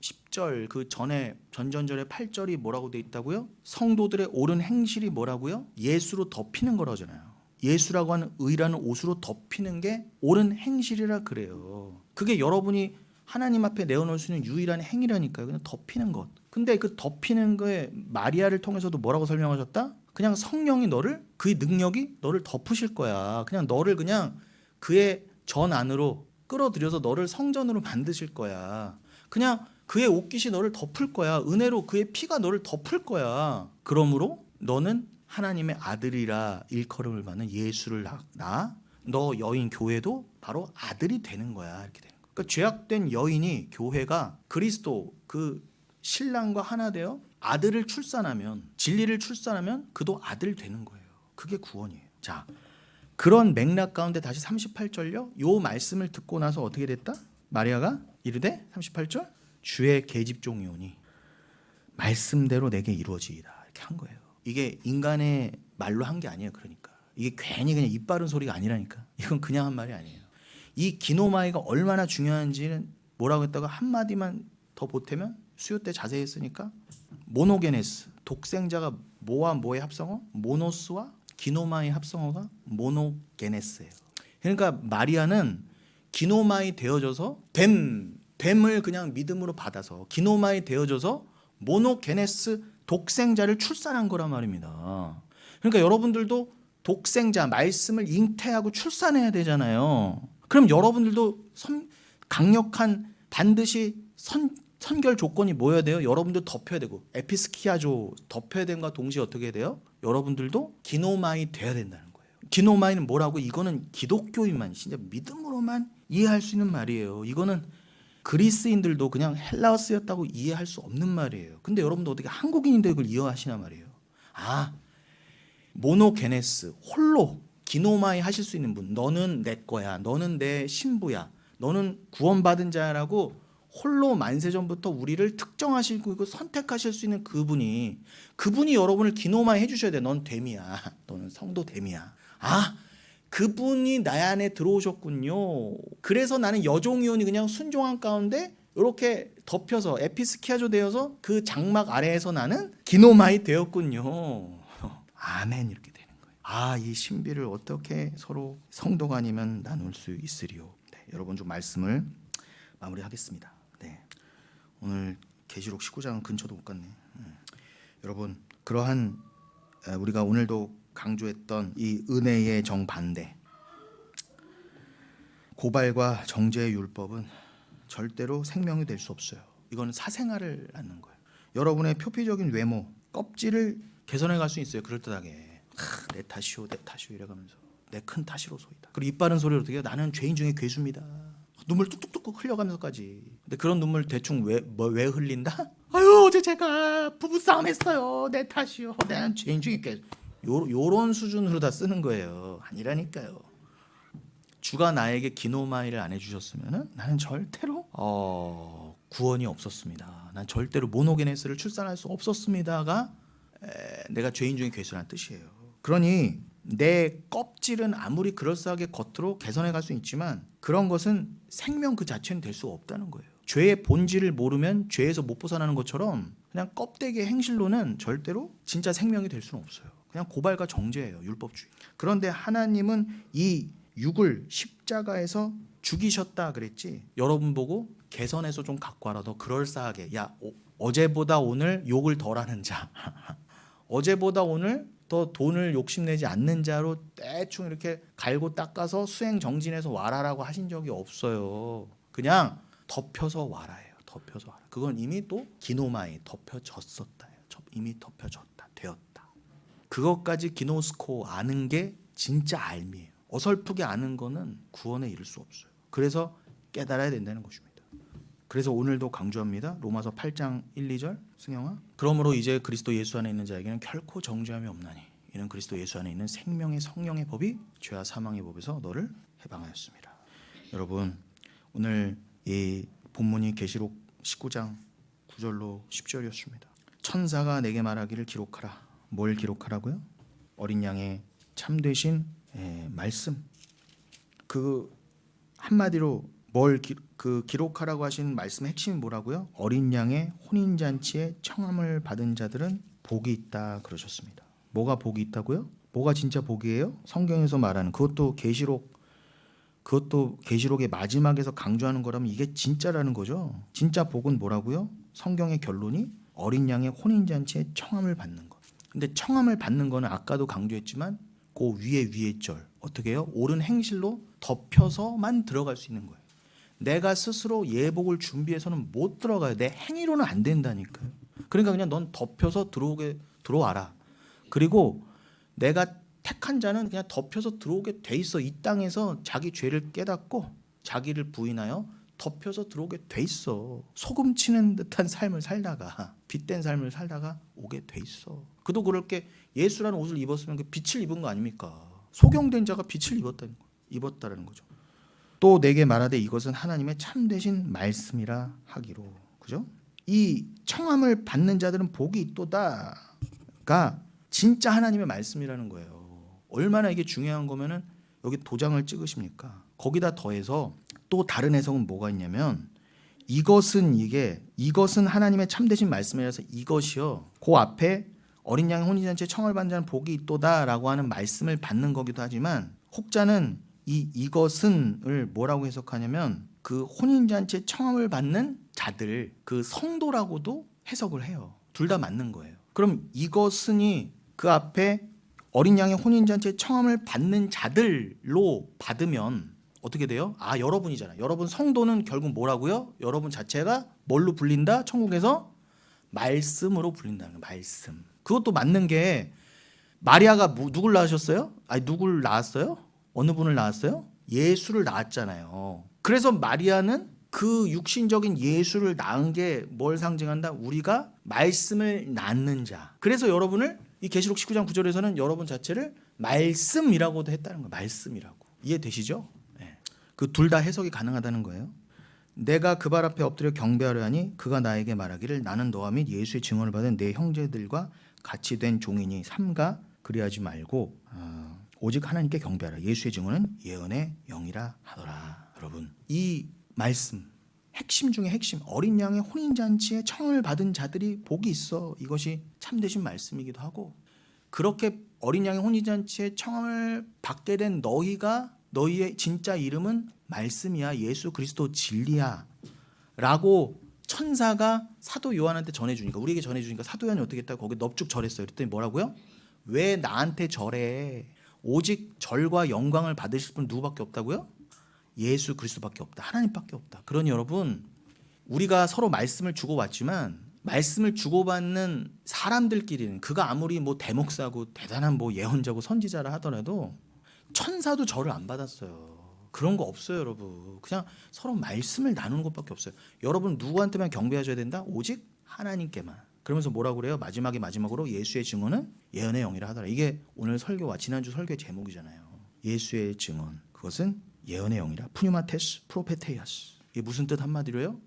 10절 그 전에 전전절의 8절이 뭐라고 돼 있다고요? 성도들의 옳은 행실이 뭐라고요? 예수로 덮이는 거라잖아요. 예수라고 하는 의라는 옷으로 덮이는 게 옳은 행실이라 그래요. 그게 여러분이 하나님 앞에 내어놓을 수 있는 유일한 행위라니까요. 그냥 덮이는 것. 근데 그 덮이는 거에 마리아를 통해서도 뭐라고 설명하셨다? 그냥 성령이 너를, 그의 능력이 너를 덮으실 거야. 그냥 너를 그냥 그의 전 안으로 끌어들여서 너를 성전으로 만드실 거야. 그냥 그의 옷깃이 너를 덮을 거야. 은혜로 그의 피가 너를 덮을 거야. 그러므로 너는 하나님의 아들이라 일컬음을 받는 예수를 낳아. 너 여인 교회도 바로 아들이 되는 거야. 이렇게 되는 거야. 그러니까 죄악된 여인이, 교회가 그리스도 그 신랑과 하나 되어 아들을 출산하면, 진리를 출산하면 그도 아들 되는 거예요. 그게 구원이에요. 자, 그런 맥락 가운데 다시 38절요. 요 말씀을 듣고 나서 어떻게 됐다? 마리아가 이르되 38절 주의 계집종이오니 말씀대로 내게 이루어지이다. 이렇게 한 거예요. 이게 인간의 말로 한 게 아니에요. 그러니까 이게 괜히 그냥 입 바른 소리가 아니라니까. 이건 그냥 한 말이 아니에요. 이 기노마이가 얼마나 중요한지는 뭐라고 했다가 한마디만 더 보태면, 수요 때 자세히 했으니까, 모노게네스, 독생자가 뭐와 뭐의 합성어? 모노스와 기노마이 합성어가 모노게네스예요. 그러니까 마리아는 기노마이 되어져서 됨을 그냥 믿음으로 받아서 기노마이 되어져서 모노게네스 독생자를 출산한 거란 말입니다. 그러니까 여러분들도 독생자 말씀을 잉태하고 출산해야 되잖아요. 그럼 여러분들도 강력한 반드시 선결 조건이 뭐여야 돼요? 여러분도 덮여야 되고, 에피스키아조 덮여야 된과 동시에 어떻게 돼요? 여러분들도 기노마이 돼야 된다는 거예요. 기노마이는 뭐라고? 이거는 기독교인만 진짜 믿음으로만 이해할 수 있는 말이에요. 이거는 그리스인들도 그냥 헬라어 쓰였다고 이해할 수 없는 말이에요. 근데 여러분도 어떻게 한국인인데 이걸 이해하시나 말이에요. 아, 모노게네스, 홀로 기노마이 하실 수 있는 분, 너는 내 거야, 너는 내 신부야, 너는 구원받은 자라고 홀로 만세전부터 우리를 특정하시고 선택하실 수 있는 그분이 여러분을 기노마이 해주셔야 돼. 넌 됨이야, 너는 성도 됨이야. 아, 그분이 나 안에 들어오셨군요. 그래서 나는 여종이오니 그냥 순종한 가운데 이렇게 덮여서 에피스키아조 되어서 그 장막 아래에서 나는 기노마이 되었군요. 아멘. 이렇게 되는 거예요. 아, 이 신비를 어떻게 서로 성도가 아니면 나눌 수 있으리요. 네, 여러분 좀 말씀을 마무리하겠습니다. 네, 오늘 계시록 19장 근처도 못 갔네. 여러분, 그러한 우리가 오늘도 강조했던 이 은혜의 정반대, 고발과 정죄의 율법은 절대로 생명이 될 수 없어요. 이건 사생활을 낳는 거예요. 여러분의 표피적인 외모, 껍질을 개선해 갈 수 있어요. 그럴듯하게 내 탓이오 내 탓이오 이래가면서 내 큰 탓이로소이다. 그리고 입 바른 소리로 어떻게 해요? 나는 죄인 중에 괴수입니다. 눈물 뚝뚝뚝 흘려가면서까지. 근데 그런 눈물 대충 왜 흘린다? 아유 어제 제가 부부싸움 했어요. 내 탓이요. 나는 죄인 중에 괴수. 요런 수준으로 다 쓰는 거예요. 아니라니까요. 주가 나에게 기노마이를 안 해주셨으면은 나는 절대로 구원이 없었습니다. 난 절대로 모노게네스를 출산할 수 없었습니다가 내가 죄인 중에 괴수라는 뜻이에요. 그러니 내 껍질은 아무리 그럴싸하게 겉으로 개선해 갈 수 있지만 그런 것은 생명 그 자체는 될 수 없다는 거예요. 죄의 본질을 모르면 죄에서 못 벗어나는 것처럼 그냥 껍데기의 행실로는 절대로 진짜 생명이 될 수는 없어요. 그냥 고발과 정죄예요. 율법주의. 그런데 하나님은 이 육을 십자가에서 죽이셨다 그랬지. 여러분 보고 개선해서 좀 갖고 와라. 더 그럴싸하게. 야 어제보다 오늘 욕을 덜하는 자. 어제보다 오늘 더 돈을 욕심내지 않는 자로 대충 이렇게 갈고 닦아서 수행 정진해서 와라라고 하신 적이 없어요. 그냥 덮여서 와라예요. 덮여서 와라. 그건 이미 또 기노마이 덮여졌었다. 이미 덮여졌다. 되었다. 그것까지 기노스코 아는 게 진짜 알미예요. 어설프게 아는 거는 구원에 이를 수 없어요. 그래서 깨달아야 된다는 것입니다. 그래서 오늘도 강조합니다. 로마서 8장 1, 2절 승영아. 그러므로 이제 그리스도 예수 안에 있는 자에게는 결코 정죄함이 없나니 이는 그리스도 예수 안에 있는 생명의 성령의 법이 죄와 사망의 법에서 너를 해방하였습니다. 여러분 오늘 이 본문이 계시록 19장 9절로 10절이었습니다. 천사가 내게 말하기를 기록하라. 뭘 기록하라고요? 어린 양의 참되신 말씀. 그 한마디로 뭘 기록하라고 하신 말씀의 핵심이 뭐라고요? 어린 양의 혼인잔치에 청함을 받은 자들은 복이 있다 그러셨습니다. 뭐가 복이 있다고요? 뭐가 진짜 복이에요? 성경에서 말하는 그것도 계시록의 마지막에서 강조하는 거라면 이게 진짜라는 거죠. 진짜 복은 뭐라고요? 성경의 결론이 어린 양의 혼인잔치에 청함을 받는 것. 근데 청함을 받는 거는 아까도 강조했지만 그 위에 절 어떻게 해요? 옳은 행실로 덮여서만 들어갈 수 있는 거예요. 내가 스스로 예복을 준비해서는 못 들어가요. 내 행위로는 안 된다니까요. 그러니까 그냥 넌 덮여서 들어와라. 그리고 내가 택한 자는 그냥 덮여서 들어오게 돼 있어. 이 땅에서 자기 죄를 깨닫고 자기를 부인하여 덮여서 들어오게 돼 있어. 소금 치는 듯한 삶을 살다가 빛된 삶을 살다가 오게 돼 있어. 그도 그럴 게 예수라는 옷을 입었으면 그 빛을 입은 거 아닙니까? 소경된 자가 빛을 입었다라는 거죠. 또 내게 말하되 이것은 하나님의 참되신 말씀이라 하기로. 그죠? 이 청함을 받는 자들은 복이 있도다가 진짜 하나님의 말씀이라는 거예요. 얼마나 이게 중요한 거면은 여기 도장을 찍으십니까? 거기다 더해서 또 다른 해석은 뭐가 있냐면 이것은 하나님의 참되신 말씀이라서 이것이요. 그 앞에 어린 양의 혼인잔치에 청을 받는 자는 복이 있도다라고 하는 말씀을 받는 거기도 하지만 혹자는 이것은을 뭐라고 해석하냐면 그 혼인잔치에 청함을 받는 자들 그 성도라고도 해석을 해요. 둘 다 맞는 거예요. 그럼 이것은이 그 앞에 어린 양의 혼인잔치에 청함을 받는 자들로 받으면 어떻게 돼요? 여러분이잖아. 여러분 성도는 결국 뭐라고요? 여러분 자체가 뭘로 불린다? 천국에서 말씀으로 불린다는 거예요. 말씀. 그것도 맞는 게 마리아가 누굴 낳으셨어요? 누굴 낳았어요? 어느 분을 낳았어요? 예수를 낳았잖아요. 그래서 마리아는 그 육신적인 예수를 낳은 게 뭘 상징한다? 우리가 말씀을 낳는 자. 그래서 여러분을 이 계시록 19장 9절에서는 여러분 자체를 말씀이라고도 했다는 거예요. 말씀이라고. 이해되시죠? 네. 그 둘 다 해석이 가능하다는 거예요. 내가 그 발 앞에 엎드려 경배하려 하니 그가 나에게 말하기를 나는 너와 및 예수의 증언을 받은 내 형제들과 같이 된 종이니 삼가 그리하지 말고 오직 하나님께 경배하라. 예수의 증언은 예언의 영이라 하더라. 여러분 이 말씀 핵심 중에 핵심 어린 양의 혼인잔치에 청을 받은 자들이 복이 있어. 이것이 참되신 말씀이기도 하고 그렇게 어린 양의 혼인잔치에 청을 받게 된 너희의 진짜 이름은 말씀이야. 예수 그리스도 진리야 라고 천사가 사도 요한한테 전해주니까 우리에게 전해주니까 사도 요한이 어떻게 했다고 거기 넙죽 절했어요. 그랬더니 뭐라고요? 왜 나한테 절해? 오직 절과 영광을 받으실 분 누구밖에 없다고요? 예수 그리스도밖에 없다. 하나님밖에 없다. 그러니 여러분, 우리가 서로 말씀을 주고받지만 말씀을 주고받는 사람들끼리는 그가 아무리 뭐 대목사고 대단한 뭐 예언자고 선지자라 하더라도 천사도 절을 안 받았어요. 그런 거 없어요, 여러분. 그냥 서로 말씀을 나누는 것밖에 없어요. 여러분 누구한테만 경배하셔야 된다? 오직 하나님께만. 그러면서 뭐라고 그래요? 마지막으로 예수의 증언은 예언의 영이라 하더라. 이게 오늘 설교와 지난주 설교의 제목이잖아요. 예수의 증언, 그것은 예언의 영이라. 푸뉴마테스 프로페테이아스. 이게 무슨 뜻 한마디로요?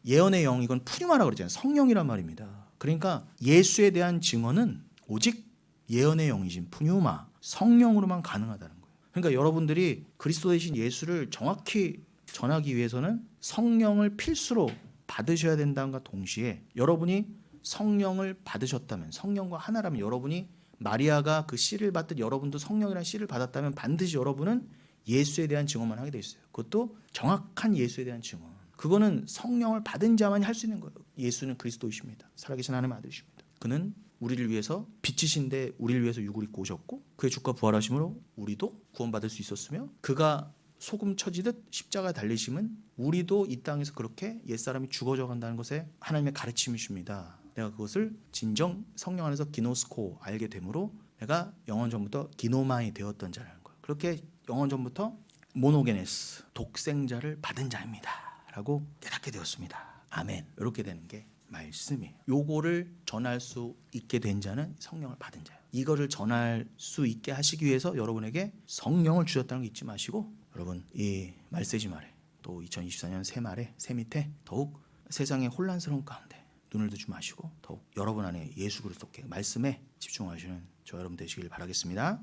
예언의 영, 이건 푸뉴마라고 그러잖아요. 성령이란 말입니다. 그러니까 예수에 대한 증언은 오직 예언의 영이신 푸뉴마, 성령으로만 가능하다는 거예요. 그러니까 여러분들이 그리스도 되신 예수를 정확히 전하기 위해서는 성령을 필수로 받으셔야 된다는가 동시에, 여러분이 성령을 받으셨다면, 성령과 하나라면, 여러분이 마리아가 그 씨를 받듯 여러분도 성령이라는 씨를 받았다면 반드시 여러분은 예수에 대한 증언만 하게 돼 있어요. 그것도 정확한 예수에 대한 증언. 그거는 성령을 받은 자만이 할 수 있는 거예요. 예수는 그리스도이십니다. 살아계신 하나님의 아들이십니다. 그는 우리를 위해서 빛이신데 우리를 위해서 육을 입고 오셨고, 그의 죽과 부활하심으로 우리도 구원받을 수 있었으며, 그가 소금 쳐지듯 십자가 달리심은 우리도 이 땅에서 그렇게 옛사람이 죽어져 간다는 것에 하나님의 가르침이십니다. 내가 그것을 진정 성령 안에서 기노스코 알게 되므로 내가 영원 전부터 기노마이 되었던 자라는 거예요. 그렇게 영원 전부터 모노게네스, 독생자를 받은 자입니다 라고 깨닫게 되었습니다. 아멘. 이렇게 되는 게 말씀이에요. 요거를 전할 수 있게 된 자는 성령을 받은 자예요. 이거를 전할 수 있게 하시기 위해서 여러분에게 성령을 주셨다는 거 잊지 마시고, 여러분 이 말세지 말에, 또 2024년 새말에, 새밑에 더욱 세상의 혼란스러운 가운데 눈을 뜨지 마시고 더욱 여러분 안에 예수 그리스도께 말씀에 집중하시는 저 여러분 되시길 바라겠습니다.